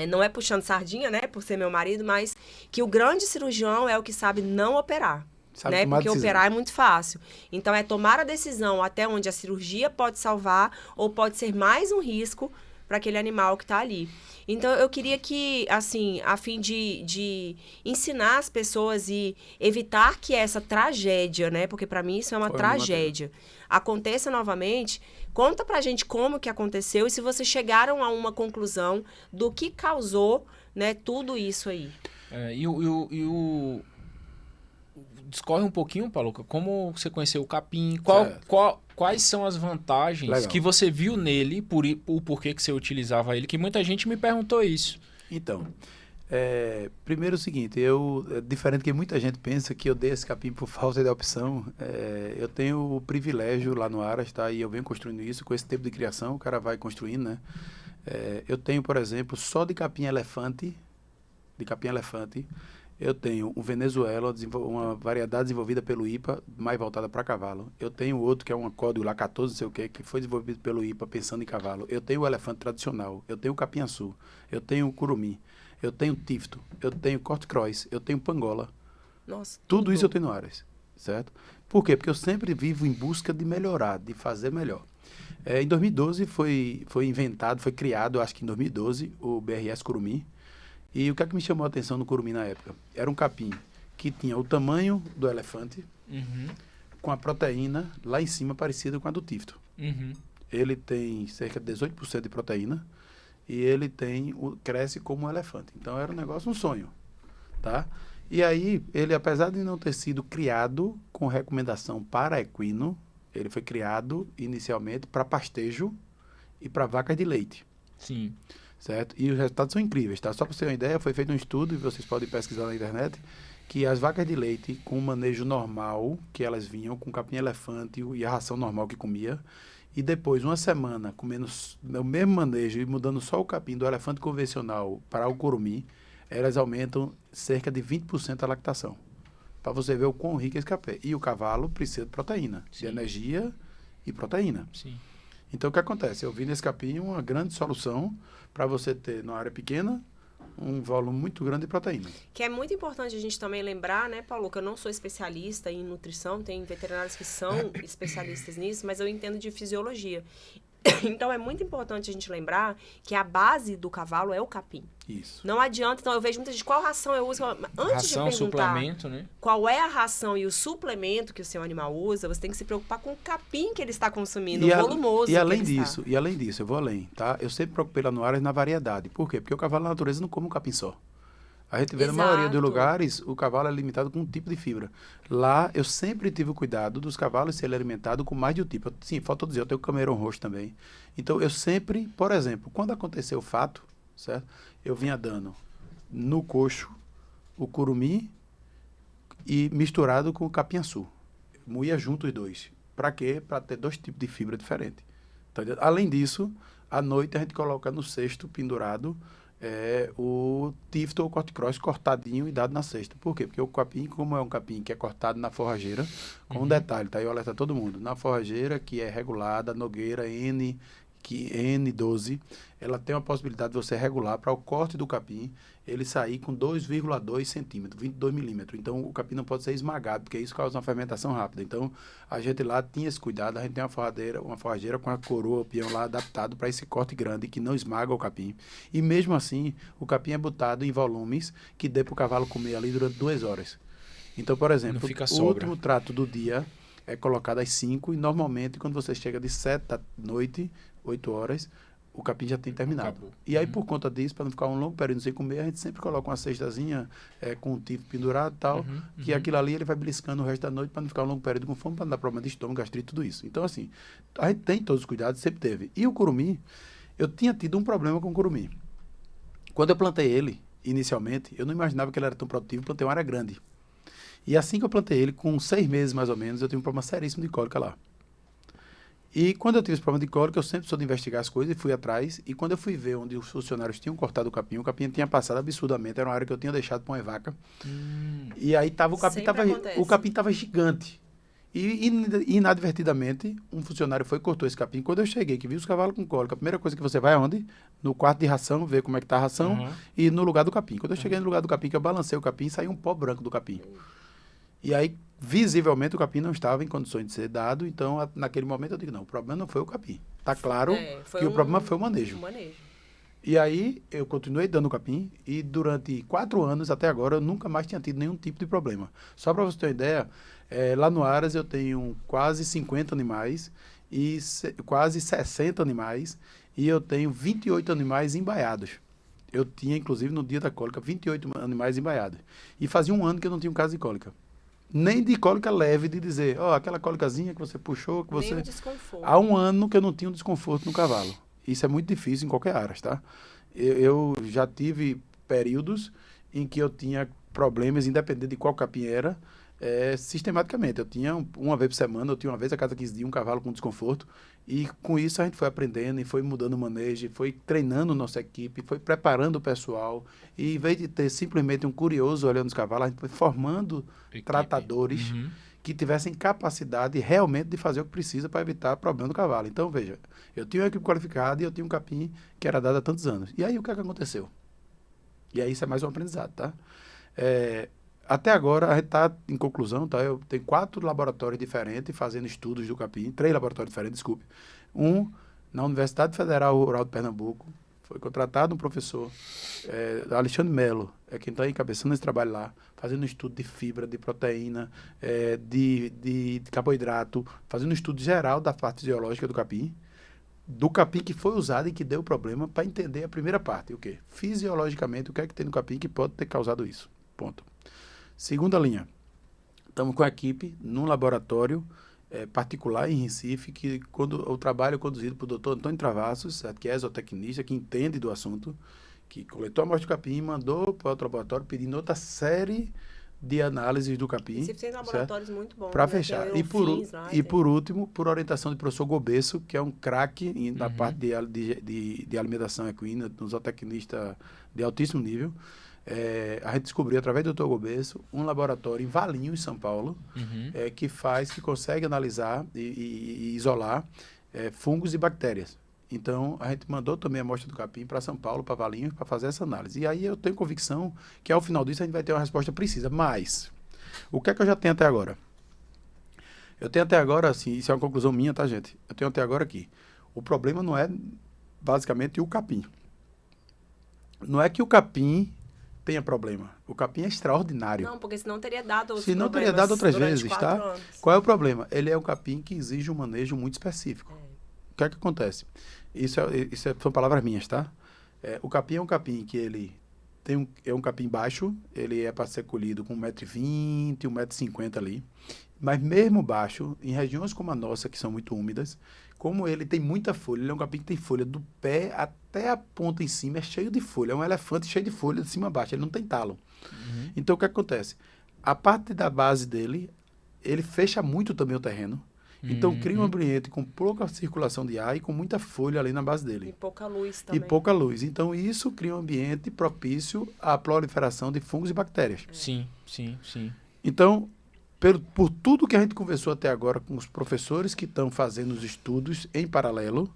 não é puxando sardinha, né, por ser meu marido, mas que o grande cirurgião é o que sabe não operar. Né? Porque operar é muito fácil. Então, é tomar a decisão até onde a cirurgia pode salvar ou pode ser mais um risco para aquele animal que está ali. Então, eu queria que, assim, a fim de ensinar as pessoas e evitar que essa tragédia, né? Porque para mim isso é uma tragédia, aconteça novamente. Conta pra gente como que aconteceu e se vocês chegaram a uma conclusão do que causou, né, tudo isso aí. Discorre um pouquinho, Paluca, como você conheceu o capim, quais são as vantagens que você viu nele, o porquê que você utilizava ele, que muita gente me perguntou isso. Então, primeiro o seguinte, diferente que muita gente pensa que eu dei esse capim por falta de opção, eu tenho o privilégio lá no Aras, tá? E eu venho construindo isso com esse tempo de criação, o cara vai construindo, né? Eu tenho, por exemplo, só de capim elefante, eu tenho um Venezuela, uma variedade desenvolvida pelo IPA, mais voltada para cavalo. Eu tenho outro que é uma código lá 14, não sei o que foi desenvolvido pelo IPA pensando em cavalo. Eu tenho o elefante tradicional, eu tenho o capinhaçu, eu tenho o curumim, eu tenho o tifto, eu tenho corte cross, eu tenho pangola. Nossa, tudo isso eu tenho no Aras, certo? Por quê? Porque eu sempre vivo em busca de melhorar, de fazer melhor. Em 2012 foi inventado, foi criado, acho que em 2012, o BRS Curumim. E o que é que me chamou a atenção no curumim na época? Era um capim que tinha o tamanho do elefante, com a proteína lá em cima parecida com a do tifto. Ele tem cerca de 18% de proteína e ele cresce como um elefante. Então era um negócio, um sonho, tá? E aí, ele, apesar de não ter sido criado com recomendação para equino, ele foi criado inicialmente para pastejo e para vacas de leite. Sim. Certo? E os resultados são incríveis, tá? Só para você ter uma ideia, foi feito um estudo, e vocês podem pesquisar na internet, que as vacas de leite, com o manejo normal, que elas vinham com capim-elefante e a ração normal que comia, e depois, uma semana, comendo o mesmo manejo e mudando só o capim do elefante convencional para o curumim, elas aumentam cerca de 20% a lactação. Para você ver o quão rico é esse café. E o cavalo precisa de proteína, de energia e proteína. Sim. Então, o que acontece? Eu vi nesse capim uma grande solução para você ter, numa área pequena, um volume muito grande de proteína. Que é muito importante a gente também lembrar, né, Paulo, que eu não sou especialista em nutrição, tem veterinários que são especialistas nisso, mas eu entendo de fisiologia. Então, é muito importante a gente lembrar que a base do cavalo é o capim. Isso. Não adianta, então eu vejo muita gente, qual ração eu uso? Antes ração, de perguntar suplemento, né? Qual é a ração e o suplemento que o seu animal usa, você tem que se preocupar com o capim que ele está consumindo, o volumoso e além que ele disso, está. E além disso, eu vou além, tá? Eu sempre preocupei lá no Aras na variedade. Por quê? Porque o cavalo na natureza não come um capim só. A gente vê na maioria dos lugares, o cavalo é limitado com um tipo de fibra. Lá, eu sempre tive o cuidado dos cavalos serem alimentados com mais de um tipo. Sim, falta dizer, eu tenho o Cameron roxo também. Então, eu sempre, por exemplo, quando aconteceu o fato, certo? Eu vinha dando no coxo o curumim e misturado com o capim-açu. Moía junto os dois. Para quê? Para ter 2 tipos de fibra diferentes. Tá, além disso, à noite a gente coloca no cesto pendurado o tifto ou corticross cortadinho e dado na cesta. Por quê? Porque o capim, como é um capim que é cortado na forrageira, com um detalhe, tá aí, eu alerto a todo mundo, na forrageira que é regulada, nogueira N12, ela tem uma possibilidade de você regular para o corte do capim, ele sair com 2,2 centímetros, 22 milímetros. Então, o capim não pode ser esmagado, porque isso causa uma fermentação rápida. Então, a gente lá tinha esse cuidado, a gente tem uma forrageira com a coroa, o peão lá adaptado para esse corte grande, que não esmaga o capim. E mesmo assim, o capim é botado em volumes que dê para o cavalo comer ali durante 2 horas. Então, por exemplo, o último trato do dia é colocado às 5 e normalmente, quando você chega de 7 da noite, 8 horas, o capim já tem terminado. Acabou. E aí, por conta disso, para não ficar um longo período sem comer, a gente sempre coloca uma cestazinha com um tifo pendurado e tal, que aquilo ali ele vai beliscando o resto da noite para não ficar um longo período com fome, para não dar problema de estômago, gastrite, tudo isso. Então, assim, a gente tem todos os cuidados, sempre teve. E o curumim, eu tinha tido um problema com o curumim. Quando eu plantei ele, inicialmente, eu não imaginava que ele era tão produtivo, plantei uma área grande. E assim que eu plantei ele, com 6 meses mais ou menos, eu tive um problema seríssimo de cólica lá. E quando eu tive esse problema de cólica, eu sempre sou de investigar as coisas e fui atrás. E quando eu fui ver onde os funcionários tinham cortado o capim tinha passado absurdamente. Era uma área que eu tinha deixado para uma vaca. E aí o capim estava gigante. E inadvertidamente, um funcionário foi e cortou esse capim. Quando eu cheguei, que vi os cavalos com cólica, a primeira coisa que você vai aonde? No quarto de ração, ver como é que tá a ração e no lugar do capim. Quando eu cheguei no lugar do capim, que eu balancei o capim, saiu um pó branco do capim. E aí, visivelmente, o capim não estava em condições de ser dado. Então, naquele momento, eu digo, não, o problema não foi o capim. Está claro que o problema foi o manejo. E aí, eu continuei dando o capim e durante 4 anos, até agora, eu nunca mais tinha tido nenhum tipo de problema. Só para você ter uma ideia, lá no Aras eu tenho quase 50 animais e quase 60 animais e eu tenho 28 animais embaiados. Eu tinha, inclusive, no dia da cólica, 28 animais embaiados. E fazia 1 ano que eu não tinha um caso de cólica. Nem de cólica leve, de dizer, aquela cólicazinha que você puxou, que você... Nem um desconforto. Há 1 ano que eu não tinha um desconforto no cavalo. Isso é muito difícil em qualquer área, tá? Eu já tive períodos em que eu tinha problemas, independente de qual capim era, sistematicamente. Eu tinha uma vez por semana, eu tinha uma vez a cada 15 dias um cavalo com desconforto. E com isso a gente foi aprendendo e foi mudando o manejo, foi treinando nossa equipe, foi preparando o pessoal. E em vez de ter simplesmente um curioso olhando os cavalos, a gente foi formando tratadores que tivessem capacidade realmente de fazer o que precisa para evitar problema do cavalo. Então, veja, eu tinha uma equipe qualificada e eu tinha um capim que era dado há tantos anos. E aí, o que é que aconteceu? E aí, isso é mais um aprendizado, tá? Até agora, a gente está em conclusão, tá? Eu tenho 4 laboratórios diferentes fazendo estudos do capim, 3 laboratórios diferentes, desculpe. Um na Universidade Federal Rural de Pernambuco, foi contratado um professor, Alexandre Melo, quem está encabeçando esse trabalho lá, fazendo um estudo de fibra, de proteína, de carboidrato, fazendo um estudo geral da parte fisiológica do capim que foi usado e que deu problema, para entender a primeira parte, o quê? Fisiologicamente, o que é que tem no capim que pode ter causado isso. Ponto. Segunda linha, estamos com a equipe num laboratório particular em Recife, que o trabalho é conduzido pelo Dr. Antônio Travassos, que é zootecnista, que entende do assunto, que coletou a amostra do capim, mandou para outro laboratório pedindo outra série de análises do capim. Recife tem laboratórios muito bons. Para fechar. E por último, por orientação do professor Gobesso, que é um craque na parte de alimentação equina, um zootecnista de altíssimo nível. A gente descobriu, através do Dr. Gobesso, um laboratório em Valinhos, São Paulo, que consegue analisar e isolar fungos e bactérias. Então, a gente mandou também a amostra do capim para São Paulo, para Valinhos, para fazer essa análise. E aí eu tenho convicção que, ao final disso, a gente vai ter uma resposta precisa. Mas, o que é que eu já tenho até agora? Eu tenho até agora, assim, isso é uma conclusão minha, tá, gente? Eu tenho até agora aqui. O problema não é, basicamente, o capim. Não é que o capim tenha problema. O capim é extraordinário. Não, porque senão teria dado outros problemas. Se não teria dado outras vezes, tá? Anos. Qual é o problema? Ele é um capim que exige um manejo muito específico. O que é que acontece? Isso são palavras minhas, tá? O capim é um capim que ele é um capim baixo, ele é para ser colhido com 1,20 m, 1,50 m ali. Mas mesmo baixo, em regiões como a nossa, que são muito úmidas, como ele tem muita folha, ele é um capim que tem folha do pé até a ponta em cima, é cheio de folha. É um elefante cheio de folha de cima a baixo, ele não tem talo. Então, o que acontece? A parte da base dele, ele fecha muito também o terreno. Então, cria um ambiente com pouca circulação de ar e com muita folha ali na base dele. E pouca luz também. E pouca luz. Então, isso cria um ambiente propício à proliferação de fungos e bactérias. Sim. Então, por tudo que a gente conversou até agora com os professores que estão fazendo os estudos em paralelo,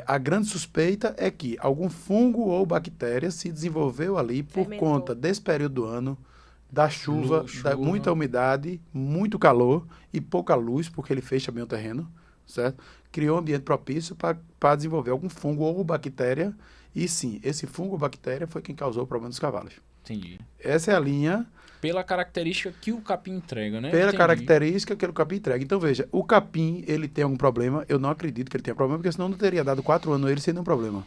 a grande suspeita é que algum fungo ou bactéria se desenvolveu ali por conta desse período do ano, da chuva, da muita umidade, muito calor e pouca luz, porque ele fecha bem o terreno, certo? Criou um ambiente propício para desenvolver algum fungo ou bactéria, e sim, esse fungo ou bactéria foi quem causou o problema dos cavalos. Entendi. Essa é a linha... Pela característica que o capim entrega, né? Pela característica que o capim entrega. Então, veja, o capim, ele tem algum problema? Eu não acredito que ele tenha problema, porque senão não teria dado 4 anos a ele sem nenhum problema.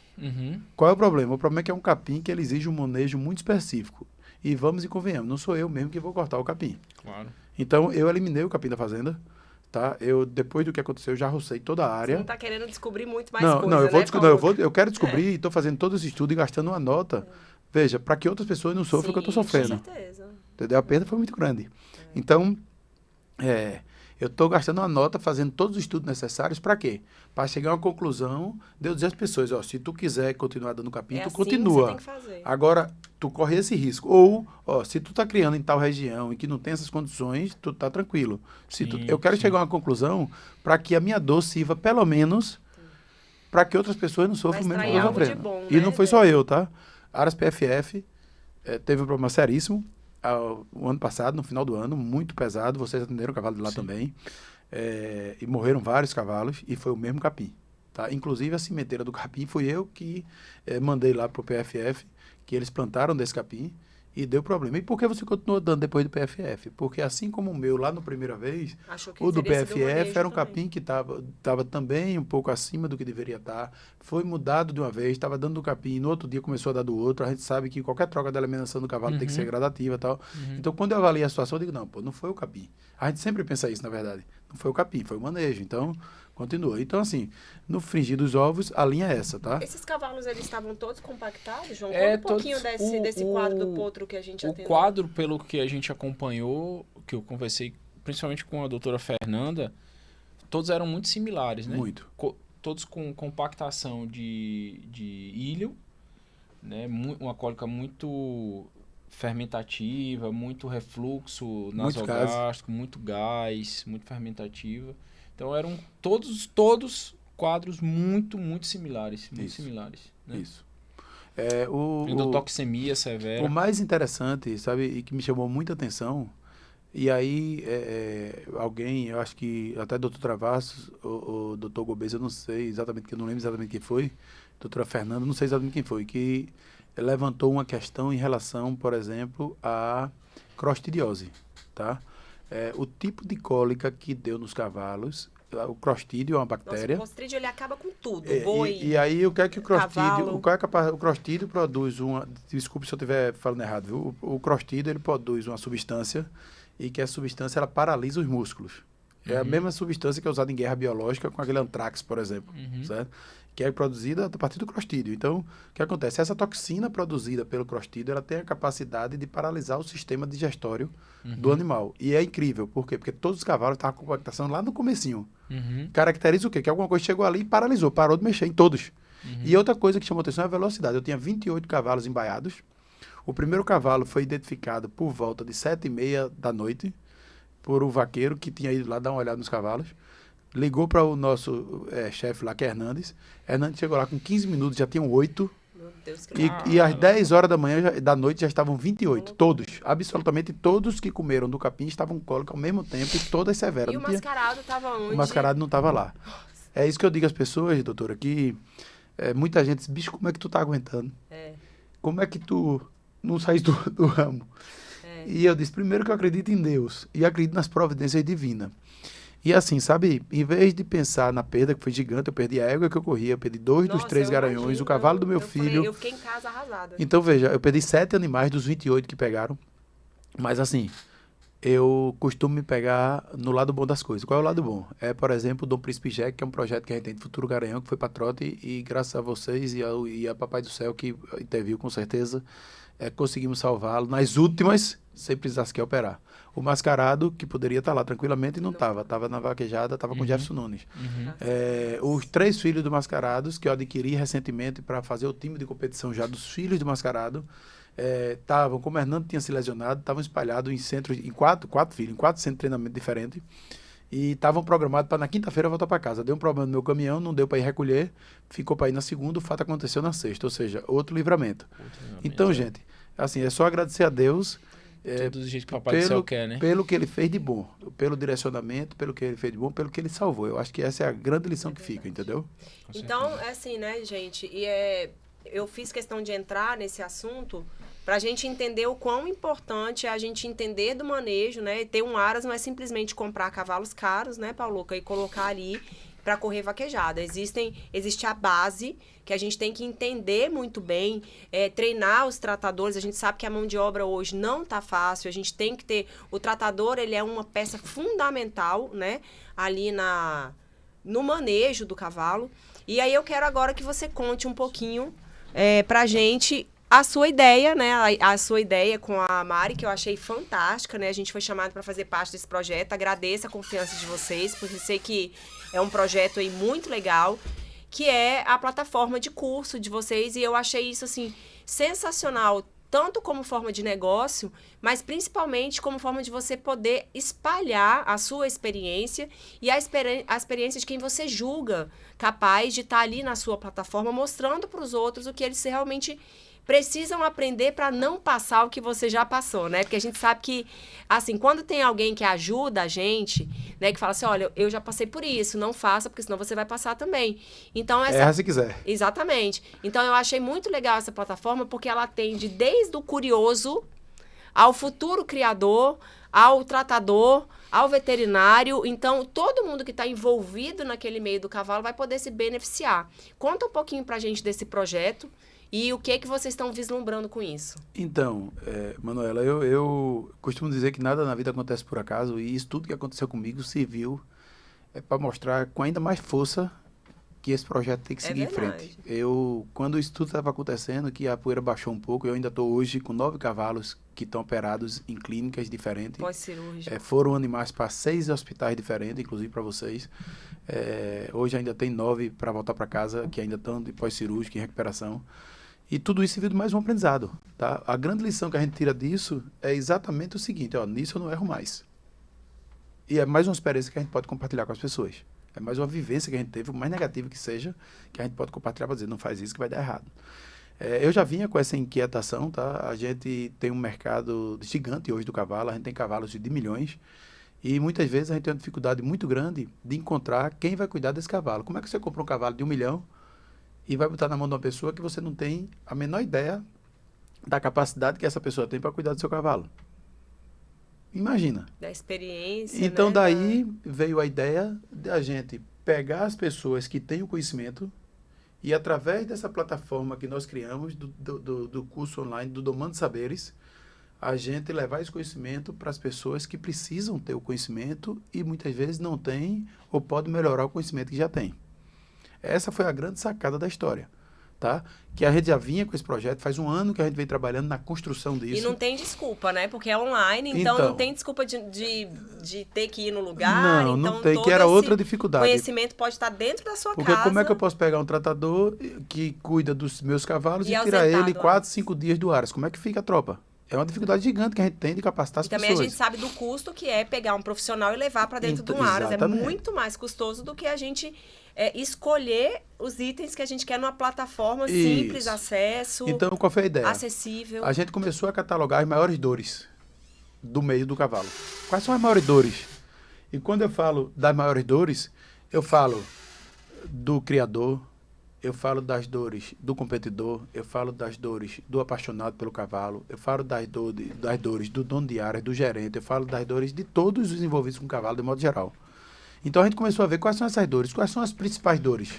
Qual é o problema? O problema é que é um capim que ele exige um manejo muito específico. E vamos e convenhamos, não sou eu mesmo que vou cortar o capim. Claro. Então, eu eliminei o capim da fazenda, tá? Depois do que aconteceu, eu já rocei toda a área. Você não está querendo descobrir muito mais coisa, eu quero descobrir e estou fazendo todo esse estudo e gastando uma nota, veja, para que outras pessoas não sofram o que eu estou sofrendo. Com certeza. Entendeu? A perda foi muito grande. Então, eu estou gastando uma nota, fazendo todos os estudos necessários, para quê? Para chegar a uma conclusão de eu dizer às pessoas, se tu quiser continuar dando capim, tu continua. Você tem que fazer. Agora, tu corre esse risco. Ou, se tu tá criando em tal região e que não tem essas condições, tu tá tranquilo. Eu quero chegar a uma conclusão para que a minha dor sirva, pelo menos, para que outras pessoas não sofram o mesmo que eu estou sofrendo. Bom, e não foi só eu, tá? Aras PFF teve um problema seríssimo o ano passado, no final do ano, muito pesado. Vocês atenderam o cavalo de lá também. E morreram vários cavalos e foi o mesmo capim. Tá? Inclusive, a cimenteira do capim fui eu que mandei lá para o PFF, que eles plantaram desse capim e deu problema. E por que você continuou dando depois do PFF? Porque assim como o meu lá na primeira vez, o do PFF era um capim que estava também um pouco acima do que deveria estar. Foi mudado de uma vez, estava dando do capim, no outro dia começou a dar do outro. A gente sabe que qualquer troca da alimentação do cavalo tem que ser gradativa e tal. Então, quando eu avaliei a situação, eu digo, não foi o capim. A gente sempre pensa isso, na verdade. Não foi o capim, foi o manejo. Então, continua. Então, assim, no frigir dos ovos, a linha é essa, tá? Esses cavalos, eles estavam todos compactados, João? Conta um pouquinho desse quadro do potro que a gente atendeu. O quadro, pelo que a gente acompanhou, que eu conversei principalmente com a doutora Fernanda, todos eram muito similares, né? Muito. Todos com compactação de ilho, né? Uma cólica muito fermentativa, muito refluxo nasogástrico, muito gás, muito fermentativa. Então eram todos quadros muito similares. Muito similares. Né? Isso. Endotoxemia severa. O mais interessante, sabe, e que me chamou muita atenção, e aí alguém, eu acho que até o doutor Travassos, o doutor Gobez, eu não sei exatamente, eu não lembro exatamente quem foi, doutora Fernanda, não sei exatamente quem foi, que levantou uma questão em relação, por exemplo, à crostidiose, tá? O tipo de cólica que deu nos cavalos, o crostídeo é uma bactéria. O clostrídio, ele acaba com tudo, e aí, o que é que o crostídeo... O crostídeo produz uma... Desculpe se eu estiver falando errado, viu? O crostídeo, ele produz uma substância e que a substância, ela paralisa os músculos. É a mesma substância que é usada em guerra biológica com aquele antrax, por exemplo, certo? Que é produzida a partir do crostídeo. Então, o que acontece? Essa toxina produzida pelo crostídeo, ela tem a capacidade de paralisar o sistema digestório do animal. E é incrível. Por quê? Porque todos os cavalos estavam com compactação lá no comecinho. Caracteriza o quê? Que alguma coisa chegou ali e paralisou, parou de mexer em todos. E outra coisa que chamou atenção é a velocidade. Eu tinha 28 cavalos embaiados. O primeiro cavalo foi identificado por volta de 7h30 da noite por um vaqueiro que tinha ido lá dar uma olhada nos cavalos. Ligou para o nosso chefe lá, que é Hernandes. Hernandes chegou lá com 15 minutos, já tinham 8. Meu Deus, e às 10 horas da noite já estavam 28. Todos, absolutamente todos que comeram do capim estavam com cólica ao mesmo tempo e todas severas. E o mascarado estava onde? O mascarado não estava lá. É isso que eu digo às pessoas, doutora, que muita gente diz, bicho, como é que tu tá aguentando? Como é que tu não sai do ramo? E eu disse, primeiro que eu acredito em Deus e acredito nas providências divinas. E assim, sabe, em vez de pensar na perda, que foi gigante, eu perdi a égua que eu corria, eu perdi 2 dos 3 garanhões, imagino, o cavalo do meu filho. Eu fiquei em casa arrasada. Então, veja, eu perdi 7 animais dos 28 que pegaram. Mas assim, eu costumo me pegar no lado bom das coisas. Qual é o lado bom? É, por exemplo, o Dom Príncipe Jack, que é um projeto que a gente tem de Futuro Garanhão, que foi para trote, e graças a vocês e a Papai do Céu, que interviu com certeza, conseguimos salvá-lo nas últimas, sem precisar sequer operar. O Mascarado, que poderia estar lá tranquilamente, e não estava. Estava na vaquejada, estava com o Jefferson Nunes. Os 3 filhos do Mascarados, que eu adquiri recentemente para fazer o time de competição já dos filhos do Mascarado, estavam, como o Hernando tinha se lesionado, estavam espalhados em centros, em quatro filhos, em 4 centros de treinamento diferentes, e estavam programados para na quinta-feira voltar para casa. Deu um problema no meu caminhão, não deu para ir recolher, ficou para ir na segunda, o fato aconteceu na sexta, ou seja, outro livramento. Então, gente, assim, é só agradecer a Deus. Tudo do jeito que o Papai do Céu quer, né? Pelo que ele fez de bom, pelo direcionamento, pelo que ele fez de bom, pelo que ele salvou. Eu acho que essa é a grande lição que fica, entendeu? Então, é assim, né, gente? Eu fiz questão de entrar nesse assunto para a gente entender o quão importante é a gente entender do manejo, né? Ter um aras não é simplesmente comprar cavalos caros, né, Pauluca, e colocar ali para correr vaquejada. Existe a base que a gente tem que entender muito bem, treinar os tratadores. A gente sabe que a mão de obra hoje não está fácil, a gente tem que ter... O tratador, ele é uma peça fundamental, né, ali no manejo do cavalo. E aí eu quero agora que você conte um pouquinho pra gente a sua ideia, né, a sua ideia com a Mari, que eu achei fantástica, né, a gente foi chamado para fazer parte desse projeto. Agradeço a confiança de vocês, porque eu sei que é um projeto aí muito legal, que é a plataforma de curso de vocês, e eu achei isso, assim, sensacional, tanto como forma de negócio, mas principalmente como forma de você poder espalhar a sua experiência e a experiência de quem você julga capaz de estar ali na sua plataforma, mostrando para os outros o que eles realmente precisam aprender para não passar o que você já passou, né? Porque a gente sabe que, assim, quando tem alguém que ajuda a gente, né, que fala assim, olha, eu já passei por isso, não faça, porque senão você vai passar também. Então, erra se quiser. Exatamente. Então, eu achei muito legal essa plataforma, porque ela atende desde o curioso ao futuro criador, ao tratador, ao veterinário. Então, todo mundo que está envolvido naquele meio do cavalo vai poder se beneficiar. Conta um pouquinho pra gente desse projeto. E o que vocês estão vislumbrando com isso? Então, Manuela, eu costumo dizer que nada na vida acontece por acaso, e isso tudo que aconteceu comigo serviu para mostrar com ainda mais força que esse projeto tem que seguir em frente. Quando isso tudo estava acontecendo, que a poeira baixou um pouco, eu ainda estou hoje com 9 cavalos que estão operados em clínicas diferentes. Pós-cirúrgico. Foram animais para 6 hospitais diferentes, inclusive para vocês. Hoje ainda tem 9 para voltar para casa, que ainda estão de pós-cirúrgico, em recuperação. E tudo isso serviu de mais um aprendizado, tá? A grande lição que a gente tira disso é exatamente o seguinte, nisso eu não erro mais. E é mais uma experiência que a gente pode compartilhar com as pessoas. É mais uma vivência que a gente teve, por mais negativa que seja, que a gente pode compartilhar para dizer, não faz isso que vai dar errado. Eu já vinha com essa inquietação, tá? A gente tem um mercado gigante hoje do cavalo, a gente tem cavalos de milhões, e muitas vezes a gente tem uma dificuldade muito grande de encontrar quem vai cuidar desse cavalo. Como é que você compra um cavalo de 1 milhão e vai botar na mão de uma pessoa que você não tem a menor ideia da capacidade que essa pessoa tem para cuidar do seu cavalo? Imagina. Da experiência, então, né? Daí veio a ideia de a gente pegar as pessoas que têm o conhecimento e, através dessa plataforma que nós criamos, do curso online, do Domando Saberes, a gente levar esse conhecimento para as pessoas que precisam ter o conhecimento e muitas vezes não têm ou podem melhorar o conhecimento que já tem. Essa foi a grande sacada da história, tá? Que a gente já vinha com esse projeto, faz 1 ano que a gente vem trabalhando na construção disso. E não tem desculpa, né? Porque é online, então não tem desculpa de ter que ir no lugar. Não, então não tem, que era outra dificuldade. O conhecimento pode estar dentro da sua casa. Porque como é que eu posso pegar um tratador que cuida dos meus cavalos e tirar ele 4, 5 dias do aras? Como é que fica a tropa? É uma dificuldade gigante que a gente tem de capacitar as pessoas. E também a gente sabe do custo que é pegar um profissional e levar para dentro do aras. É muito mais custoso do que a gente escolher os itens que a gente quer numa plataforma simples, acesso, então, qual foi a ideia? Acessível. A gente começou a catalogar as maiores dores do meio do cavalo. Quais são as maiores dores? E quando eu falo das maiores dores, eu falo do criador, eu falo das dores do competidor, eu falo das dores do apaixonado pelo cavalo, eu falo das dores do dono de área, do gerente, eu falo das dores de todos os envolvidos com o cavalo, de modo geral. Então a gente começou a ver quais são essas dores, quais são as principais dores.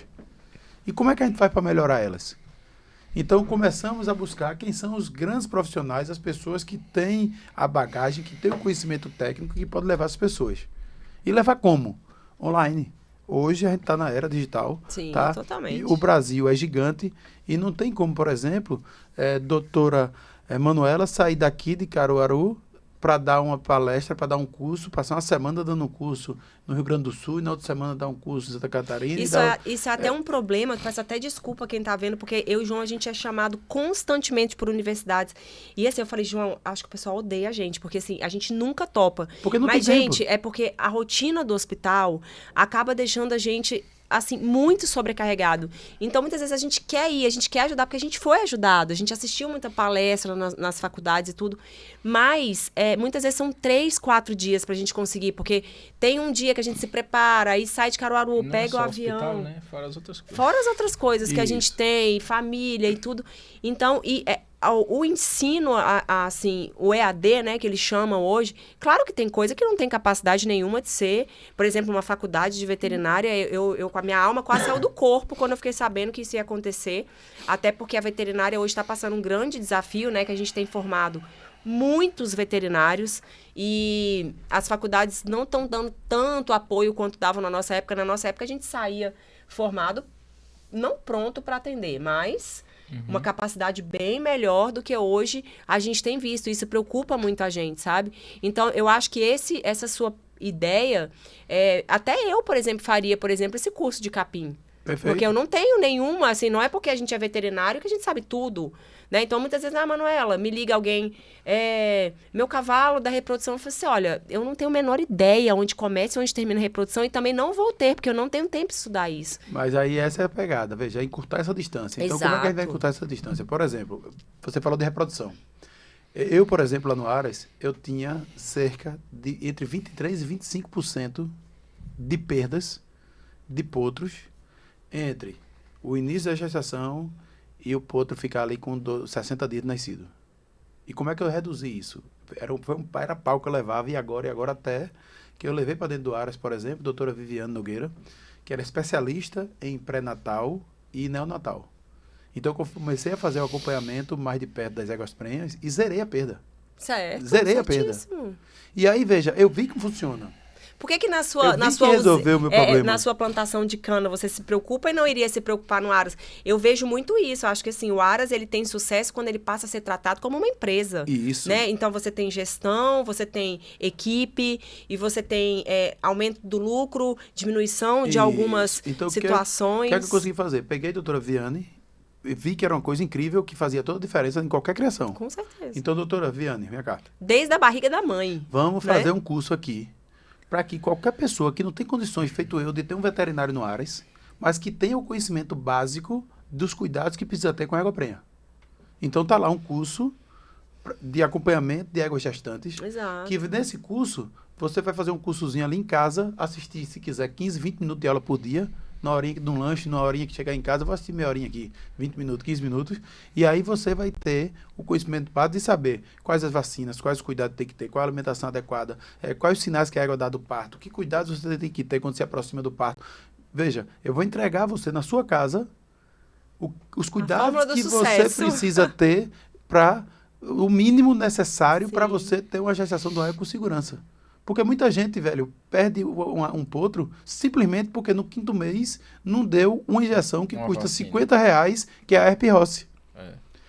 E como é que a gente faz para melhorar elas? Então começamos a buscar quem são os grandes profissionais, as pessoas que têm a bagagem, que têm o conhecimento técnico que pode levar as pessoas. E levar como? Online. Hoje a gente está na era digital. Sim, tá? totalmente. E o Brasil é gigante e não tem como, por exemplo, doutora Manuela sair daqui de Caruaru para dar uma palestra, para dar um curso, passar uma semana dando um curso no Rio Grande do Sul e na outra semana dar um curso em Santa Catarina. Isso é até um problema, que peço até desculpa quem está vendo, porque eu e o João, a gente é chamado constantemente por universidades. E assim, eu falei, João, acho que o pessoal odeia a gente, porque assim, a gente nunca topa. Porque não Mas, tem gente, tempo. é porque a rotina do hospital acaba deixando a gente assim, muito sobrecarregado. Então, muitas vezes a gente quer ir, a gente quer ajudar, porque a gente foi ajudado, a gente assistiu muita palestra nas faculdades e tudo, mas muitas vezes são 3, 4 dias pra gente conseguir, porque tem um dia que a gente se prepara, aí sai de Caruaru, Não pega o só avião. Hospital, né? Fora as outras coisas. Fora as outras coisas que a Isso. gente tem, família e tudo. Então, o ensino, assim, o EAD, né, que eles chamam hoje, claro que tem coisa que não tem capacidade nenhuma de ser, por exemplo, uma faculdade de veterinária, eu com a minha alma quase saiu do corpo quando eu fiquei sabendo que isso ia acontecer, até porque a veterinária hoje está passando um grande desafio, né, que a gente tem formado muitos veterinários e as faculdades não estão dando tanto apoio quanto davam na nossa época. Na nossa época a gente saía formado, não pronto para atender, mas uma capacidade bem melhor do que hoje a gente tem visto. Isso preocupa muito a gente, sabe? Então, eu acho que essa sua ideia, até eu, por exemplo, faria, por exemplo, esse curso de capim. Perfeito. Porque eu não tenho nenhuma, assim, não é porque a gente é veterinário que a gente sabe tudo, né? Então, muitas vezes, Manuela, me liga alguém, meu cavalo da reprodução, eu falo assim, olha, eu não tenho a menor ideia onde começa e onde termina a reprodução e também não vou ter, porque eu não tenho tempo de estudar isso. Mas aí essa é a pegada, veja, é encurtar essa distância. Então, como é que a gente vai Exato. encurtar essa distância? Por exemplo, você falou de reprodução. Eu, por exemplo, lá no Aras, eu tinha cerca de entre 23% e 25% de perdas de potros entre o início da gestação e o potro ficar ali com 60 dias de nascido. E como é que eu reduzi isso? Era pau que eu levava e agora até que eu levei para dentro do Aras, por exemplo, a doutora Viviane Nogueira, que era especialista em pré-natal e neonatal. Então eu comecei a fazer o acompanhamento mais de perto das éguas prenhas e zerei a perda. Certo. Zerei a perda. Certíssimo. E aí, veja, eu vi que funciona. Por que Eu vi que resolveu o meu problema. na sua plantação de cana você se preocupa e não iria se preocupar no Aras? Eu vejo muito isso. Eu acho que assim, o Aras ele tem sucesso quando ele passa a ser tratado como uma empresa. Isso. Né? Então você tem gestão, você tem equipe e você tem aumento do lucro, diminuição de Isso. algumas Então, situações. O que é que eu consegui fazer? Peguei a doutora Viane, vi que era uma coisa incrível, que fazia toda a diferença em qualquer criação. Com certeza. Então, doutora Viane, minha carta. Desde a barriga da mãe. Vamos né? fazer um curso aqui, para que qualquer pessoa que não tem condições, feito eu, de ter um veterinário no Aras, mas que tenha o conhecimento básico dos cuidados que precisa ter com a égua prenha. Então, tá lá um curso de acompanhamento de éguas gestantes, Exato. que nesse curso, você vai fazer um cursozinho ali em casa, assistir, se quiser, 15, 20 minutos de aula por dia, na horinha de um lanche, na horinha que chegar em casa, eu vou assistir meia horinha aqui, 20 minutos, 15 minutos, e aí você vai ter o conhecimento básico de saber quais as vacinas, quais os cuidados tem que ter, qual a alimentação adequada, quais os sinais que a égua dá do parto, que cuidados você tem que ter quando se aproxima do parto. Veja, eu vou entregar a você na sua casa os cuidados que você precisa ter para o mínimo necessário para você ter uma gestação do égua com segurança. Porque muita gente, velho, perde um potro simplesmente porque no 5º mês não deu uma injeção que custa vacina. R$50, que é a herpes.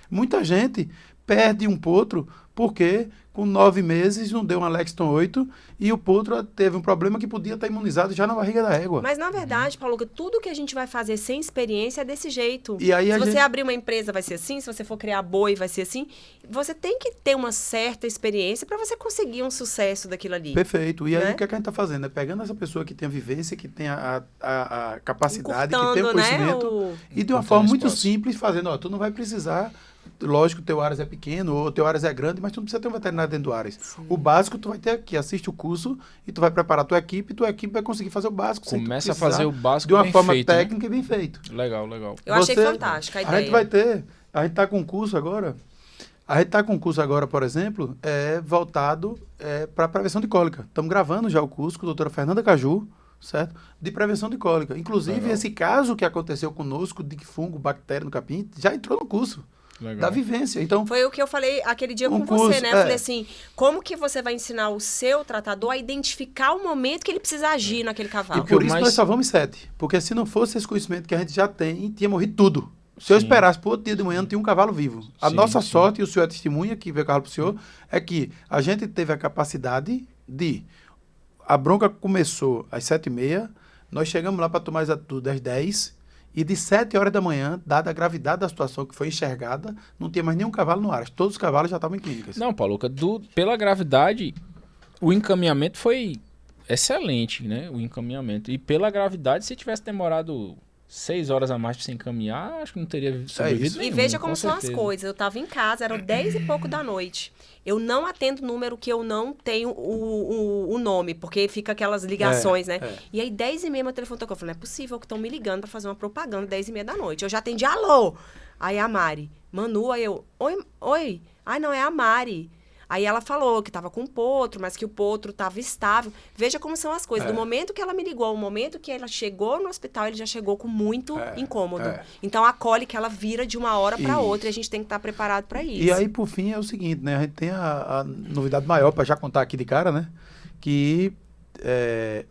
Muita gente perde um potro porque com 9 meses não deu uma Lexton 8 e o potro teve um problema que podia estar imunizado já na barriga da égua. Mas, na verdade, Paulo, tudo que a gente vai fazer sem experiência é desse jeito. E aí se você abrir uma empresa, vai ser assim. Se você for criar boi, vai ser assim. Você tem que ter uma certa experiência para você conseguir um sucesso daquilo ali. Perfeito. E aí, né? o que a gente está fazendo? É pegando essa pessoa que tem a vivência, que tem a capacidade, que tem o conhecimento, e de uma forma muito simples, fazendo, tu não vai precisar... Lógico, o teu Aras é pequeno, ou o teu Aras é grande, mas tu não precisa ter um veterinário dentro do Aras. Sim. O básico tu vai ter aqui, assiste o curso e tu vai preparar a tua equipe vai conseguir fazer o básico. Começa a fazer o básico de uma forma feito, técnica, né? e bem feito. Legal. Eu achei fantástica a ideia. A gente vai ter, a gente tá com um curso agora, por exemplo, voltado para prevenção de cólica. Estamos gravando já o curso com a doutora Fernanda Caju, certo? De prevenção de cólica. Inclusive, Legal. esse caso que aconteceu conosco de fungo, bactéria no capim, já entrou no curso. Legal. Da vivência. Então, foi o que eu falei aquele dia com curso, você, né? Eu falei assim, como que você vai ensinar o seu tratador a identificar o momento que ele precisa agir naquele cavalo? E por isso nós só vamos 7. Porque se não fosse esse conhecimento que a gente já tem, tinha morrido tudo. Se eu esperasse pro outro dia de manhã, não tinha um cavalo vivo. A nossa sorte, e o senhor é testemunha, que veio o cavalo pro senhor, é que a gente teve a capacidade de... A bronca começou às 7h30, nós chegamos lá para tomar as atitudes às 10h, e de 7 horas da manhã, dada a gravidade da situação que foi enxergada, não tinha mais nenhum cavalo no ar. Todos os cavalos já estavam em clínicas. Não, Paluca, pela gravidade, o encaminhamento foi excelente, né? O encaminhamento. E pela gravidade, se tivesse demorado 6 horas a mais para você encaminhar, acho que não teria sobrevivido nenhum. E veja como são certeza. as coisas. Eu estava em casa, eram 10 e pouco da noite. Eu não atendo número que eu não tenho o nome, porque fica aquelas ligações, né? E aí, 10h30, meu telefone tocou. Eu falei, não é possível que estão me ligando para fazer uma propaganda 10h30 da noite. Eu já atendi, alô! Aí a Mari, Manu, aí eu, oi. Ai, não, é a Mari. Aí ela falou que estava com o potro, mas que o potro estava estável. Veja como são as coisas. Do momento que ela me ligou, ao momento que ela chegou no hospital, ele já chegou com muito incômodo. Então, a cólica, ela vira de uma hora para outra e a gente tem que estar preparado para isso. E aí, por fim, é o seguinte, né? A gente tem a novidade maior, para já contar aqui de cara, né? Que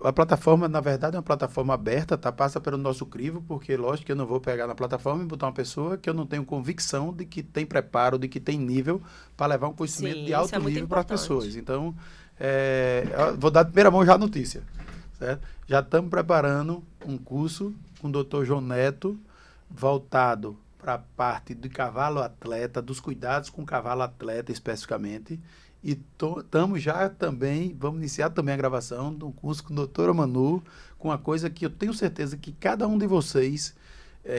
a plataforma, na verdade, é uma plataforma aberta, tá? Passa pelo nosso crivo, porque, lógico, que eu não vou pegar na plataforma e botar uma pessoa que eu não tenho convicção de que tem preparo, de que tem nível para levar um conhecimento de alto nível para as pessoas. Então, vou dar de primeira mão já a notícia, certo? Já estamos preparando um curso com o Dr. João Neto, voltado para a parte de cavalo atleta, dos cuidados com cavalo atleta especificamente. E estamos já também, vamos iniciar também a gravação de um curso com a doutora Manu, com uma coisa que eu tenho certeza que cada um de vocês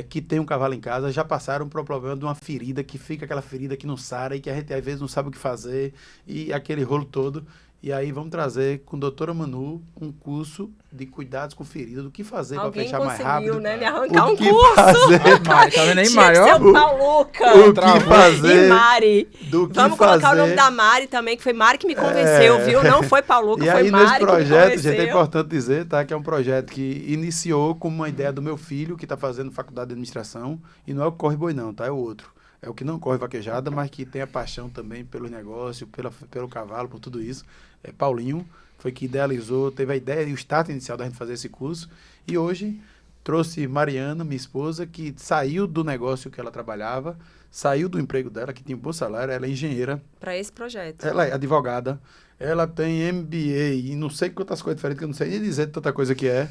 que tem um cavalo em casa já passaram por um problema de uma ferida, que fica aquela ferida que não sara e que a gente às vezes não sabe o que fazer, e aquele rolo todo. E aí vamos trazer com a doutora Manu um curso de cuidados com ferida, do que fazer para fechar mais rápido. Alguém conseguiu, né, me arrancar um que curso. Fazer, Mari, tá vendo aí, Mari? Tinha que ser o Paluca. O que fazer. E Mari. Do que Vamos fazer. colocar o nome da Mari também, que foi Mari que me convenceu, viu? Não foi Paluca, e foi aí, Mari nesse projeto, que me gente, é convenceu. importante dizer, tá, que é um projeto que iniciou como uma ideia do meu filho, que está fazendo faculdade de administração, e não é o que corre boi não, tá? É o outro. É o que não corre vaquejada, mas que tem a paixão também pelo negócio, pelo cavalo, por tudo isso. É Paulinho, foi que idealizou, teve a ideia e o start inicial da gente fazer esse curso. E hoje trouxe Mariana, minha esposa, que saiu do negócio que ela trabalhava, saiu do emprego dela, que tinha um bom salário, ela é engenheira. Para esse projeto. Ela é advogada, ela tem MBA e não sei quantas coisas diferentes, que eu não sei nem dizer tanta coisa que é,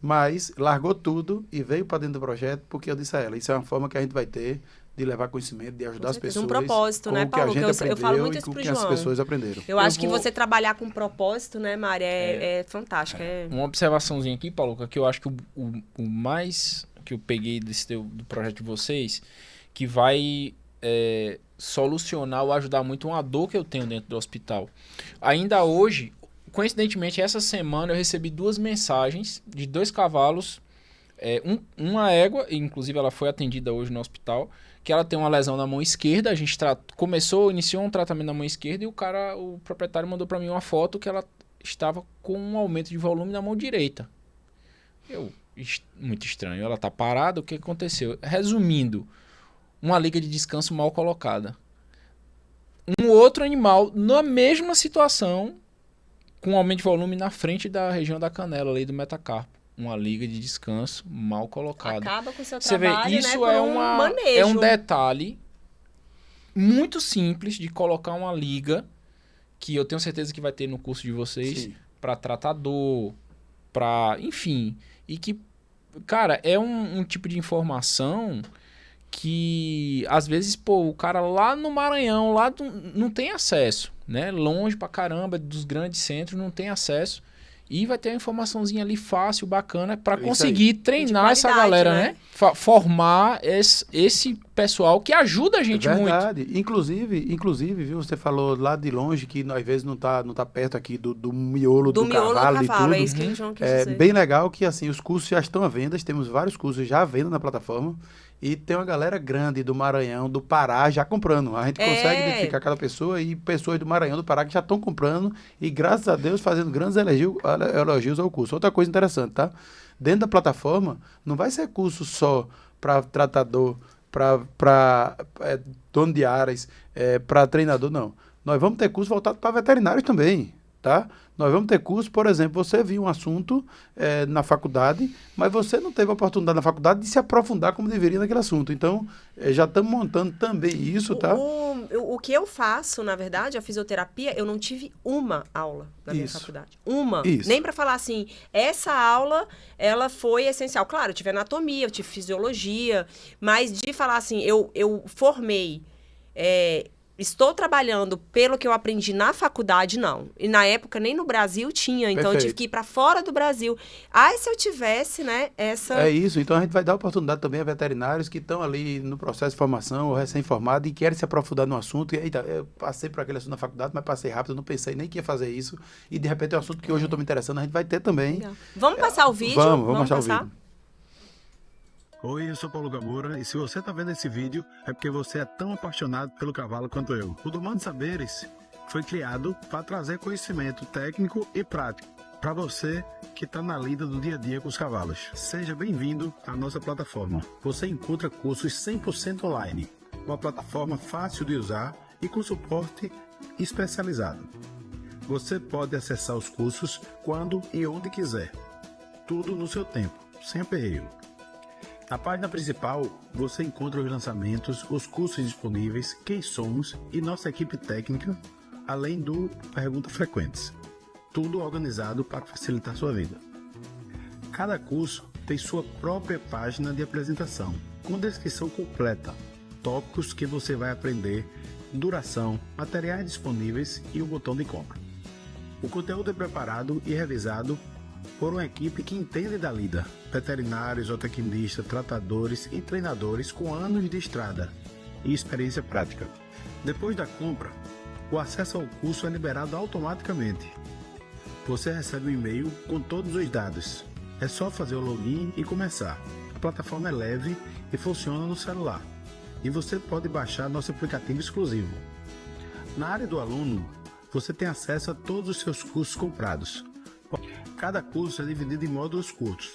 mas largou tudo e veio para dentro do projeto, porque eu disse a ela, isso é uma forma que a gente vai ter de levar conhecimento, de ajudar as pessoas. Um propósito, né, Paulo? Eu falo muito isso com pro que João. as pessoas aprenderam. Eu acho que você trabalhar com propósito, né, Mari, é fantástico. Uma observaçãozinha aqui, Paulo, que eu acho que o mais que eu peguei do projeto de vocês, que vai solucionar ou ajudar muito uma dor que eu tenho dentro do hospital. Ainda hoje, coincidentemente, essa semana eu recebi 2 mensagens de 2 cavalos, uma égua, inclusive ela foi atendida hoje no hospital, que ela tem uma lesão na mão esquerda, a gente iniciou um tratamento na mão esquerda e o proprietário mandou para mim uma foto que ela estava com um aumento de volume na mão direita. Muito estranho, ela está parada, o que aconteceu? Resumindo, uma liga de descanso mal colocada. Um outro animal na mesma situação, com aumento de volume na frente da região da canela, ali do metacarpo. Uma liga de descanso mal colocada. Acaba com o seu Você trabalho, vê, isso né, é um detalhe muito simples de colocar uma liga, que eu tenho certeza que vai ter no curso de vocês, para tratador, para, enfim, e que, cara, é um tipo de informação que, às vezes, o cara lá no Maranhão, não tem acesso, né? Longe pra caramba dos grandes centros, não tem acesso. E vai ter uma informaçãozinha ali fácil, bacana, para conseguir treinar essa galera, né? Formar esse pessoal que ajuda a gente muito. Verdade. Inclusive, viu, você falou lá de longe que às vezes não tá perto aqui do miolo do cavalo e tudo. É isso que o João quis dizer. Bem legal que assim, os cursos já estão à venda, temos vários cursos já à venda na plataforma e tem uma galera grande do Maranhão, do Pará já comprando. A gente consegue identificar cada pessoa e pessoas do Maranhão, do Pará que já estão comprando e graças a Deus fazendo grandes elogios ao curso. Outra coisa interessante, tá? Dentro da plataforma não vai ser curso só para tratador, para dono de áreas, para treinador, não. Nós vamos ter curso voltado para veterinários também, tá? Nós vamos ter curso, por exemplo, você viu um assunto na faculdade, mas você não teve a oportunidade na faculdade de se aprofundar como deveria naquele assunto. Então, já estamos montando também isso, tá? O que eu faço, na verdade, a fisioterapia, eu não tive uma aula na minha faculdade. Uma. Isso. Nem para falar assim, essa aula, ela foi essencial. Claro, eu tive anatomia, eu tive fisiologia, mas de falar assim, eu formei... Estou trabalhando pelo que eu aprendi na faculdade, não. E na época nem no Brasil tinha, então eu tive que ir para fora do Brasil. Se eu tivesse, né, essa... É isso, então a gente vai dar oportunidade também a veterinários que estão ali no processo de formação ou recém-formados e querem se aprofundar no assunto. E eita, eu passei por aquele assunto na faculdade, mas passei rápido, não pensei nem que ia fazer isso. E de repente é um assunto que hoje eu estou me interessando, a gente vai ter também. Legal. Vamos passar o vídeo? Vamos mostrar o vídeo. Oi, eu sou Paulo Gamura e se você está vendo esse vídeo é porque você é tão apaixonado pelo cavalo quanto eu. O Domando Saberes foi criado para trazer conhecimento técnico e prático para você que está na lida do dia a dia com os cavalos. Seja bem-vindo à nossa plataforma. Você encontra cursos 100% online, uma plataforma fácil de usar e com suporte especializado. Você pode acessar os cursos quando e onde quiser, tudo no seu tempo, sem aperreio. Na página principal, você encontra os lançamentos, os cursos disponíveis, quem somos e nossa equipe técnica, além do Perguntas Frequentes. Tudo organizado para facilitar sua vida. Cada curso tem sua própria página de apresentação, com descrição completa, tópicos que você vai aprender, duração, materiais disponíveis e o botão de compra. O conteúdo é preparado e revisado por uma equipe que entende da lida, veterinários, zootecnistas, tratadores e treinadores com anos de estrada e experiência prática. Depois da compra, o acesso ao curso é liberado automaticamente. Você recebe um e-mail com todos os dados. É só fazer o login e começar. A plataforma é leve e funciona no celular. E você pode baixar nosso aplicativo exclusivo. Na área do aluno, você tem acesso a todos os seus cursos comprados. Cada curso é dividido em módulos curtos,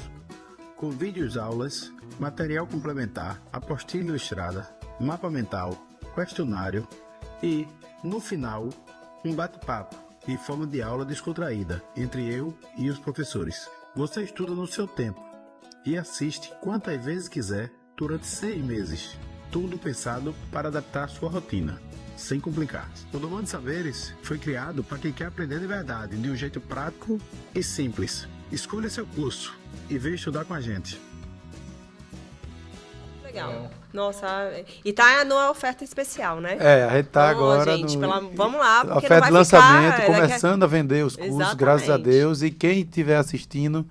com vídeos aulas, material complementar, apostila ilustrada, mapa mental, questionário e, no final, um bate-papo em forma de aula descontraída entre eu e os professores. Você estuda no seu tempo e assiste quantas vezes quiser durante 6 meses. Tudo pensado para adaptar a sua rotina, sem complicar. O Domando Saberes foi criado para quem quer aprender de verdade, de um jeito prático e simples. Escolha seu curso e venha estudar com a gente. Legal. Nossa, e tá numa oferta especial, né? A gente tá agora gente, vamos lá, porque oferta não vai de lançamento, ficar, começando a vender os cursos, Exatamente. Graças a Deus. E quem estiver assistindo,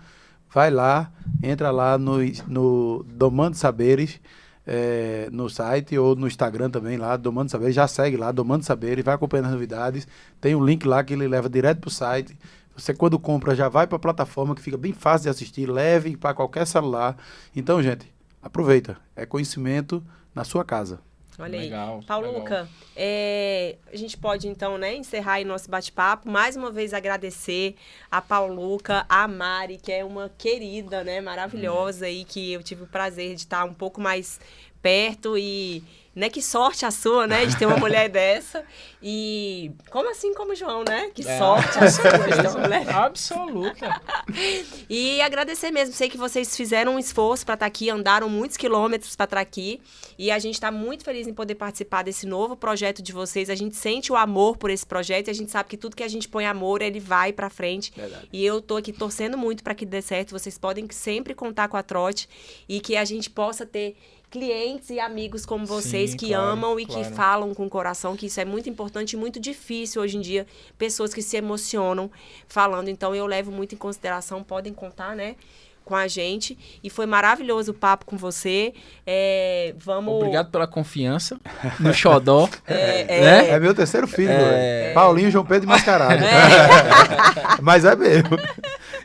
vai lá, entra lá no Domando Saberes, no site ou no Instagram também lá, Domando Saberes, já segue lá, Domando Saberes, vai acompanhando as novidades, tem um link lá que ele leva direto pro site. Você quando compra já vai para a plataforma que fica bem fácil de assistir, leve para qualquer celular. Então, gente, aproveita, é conhecimento na sua casa. Olha aí. Legal, Pauluca, a gente pode então, né, encerrar aí nosso bate-papo. Mais uma vez agradecer a Pauluca, a Mari, que é uma querida, né, maravilhosa aí, que eu tive o prazer de estar um pouco mais perto e... Né, que sorte a sua, né, de ter uma mulher dessa. E como assim como o João, né? Que sorte a sua de ter uma mulher. Absoluta. E agradecer mesmo. Sei que vocês fizeram um esforço para estar aqui, andaram muitos quilômetros para estar aqui. E a gente está muito feliz em poder participar desse novo projeto de vocês. A gente sente o amor por esse projeto e a gente sabe que tudo que a gente põe amor, ele vai para frente. Verdade. E eu tô aqui torcendo muito para que dê certo. Vocês podem sempre contar com a Trote e que a gente possa ter clientes e amigos como vocês. Sim, que claro, amam e que falam com o coração, que isso é muito importante e muito difícil hoje em dia, pessoas que se emocionam falando. Então, eu levo muito em consideração, podem contar, né, com a gente. E foi maravilhoso o papo com você. Obrigado pela confiança no Xodó. Né? É meu terceiro filho. Paulinho, João Pedro e Mascarado. Mas é mesmo.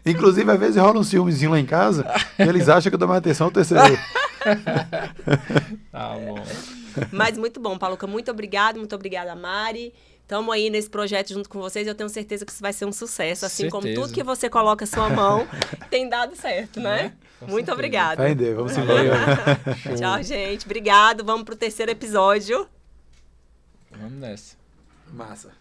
Inclusive, às vezes rola um ciúmezinho lá em casa e eles acham que eu dou mais atenção ao terceiro. Tá bom. Mas muito bom, Paluca. Muito obrigada, Mari. Estamos aí nesse projeto junto com vocês. Eu tenho certeza que isso vai ser um sucesso. Assim como tudo que você coloca a sua mão tem dado certo, né? Muito obrigada. Vamos embora. Tchau, gente. Obrigado. Vamos pro terceiro episódio. Vamos nessa. Massa.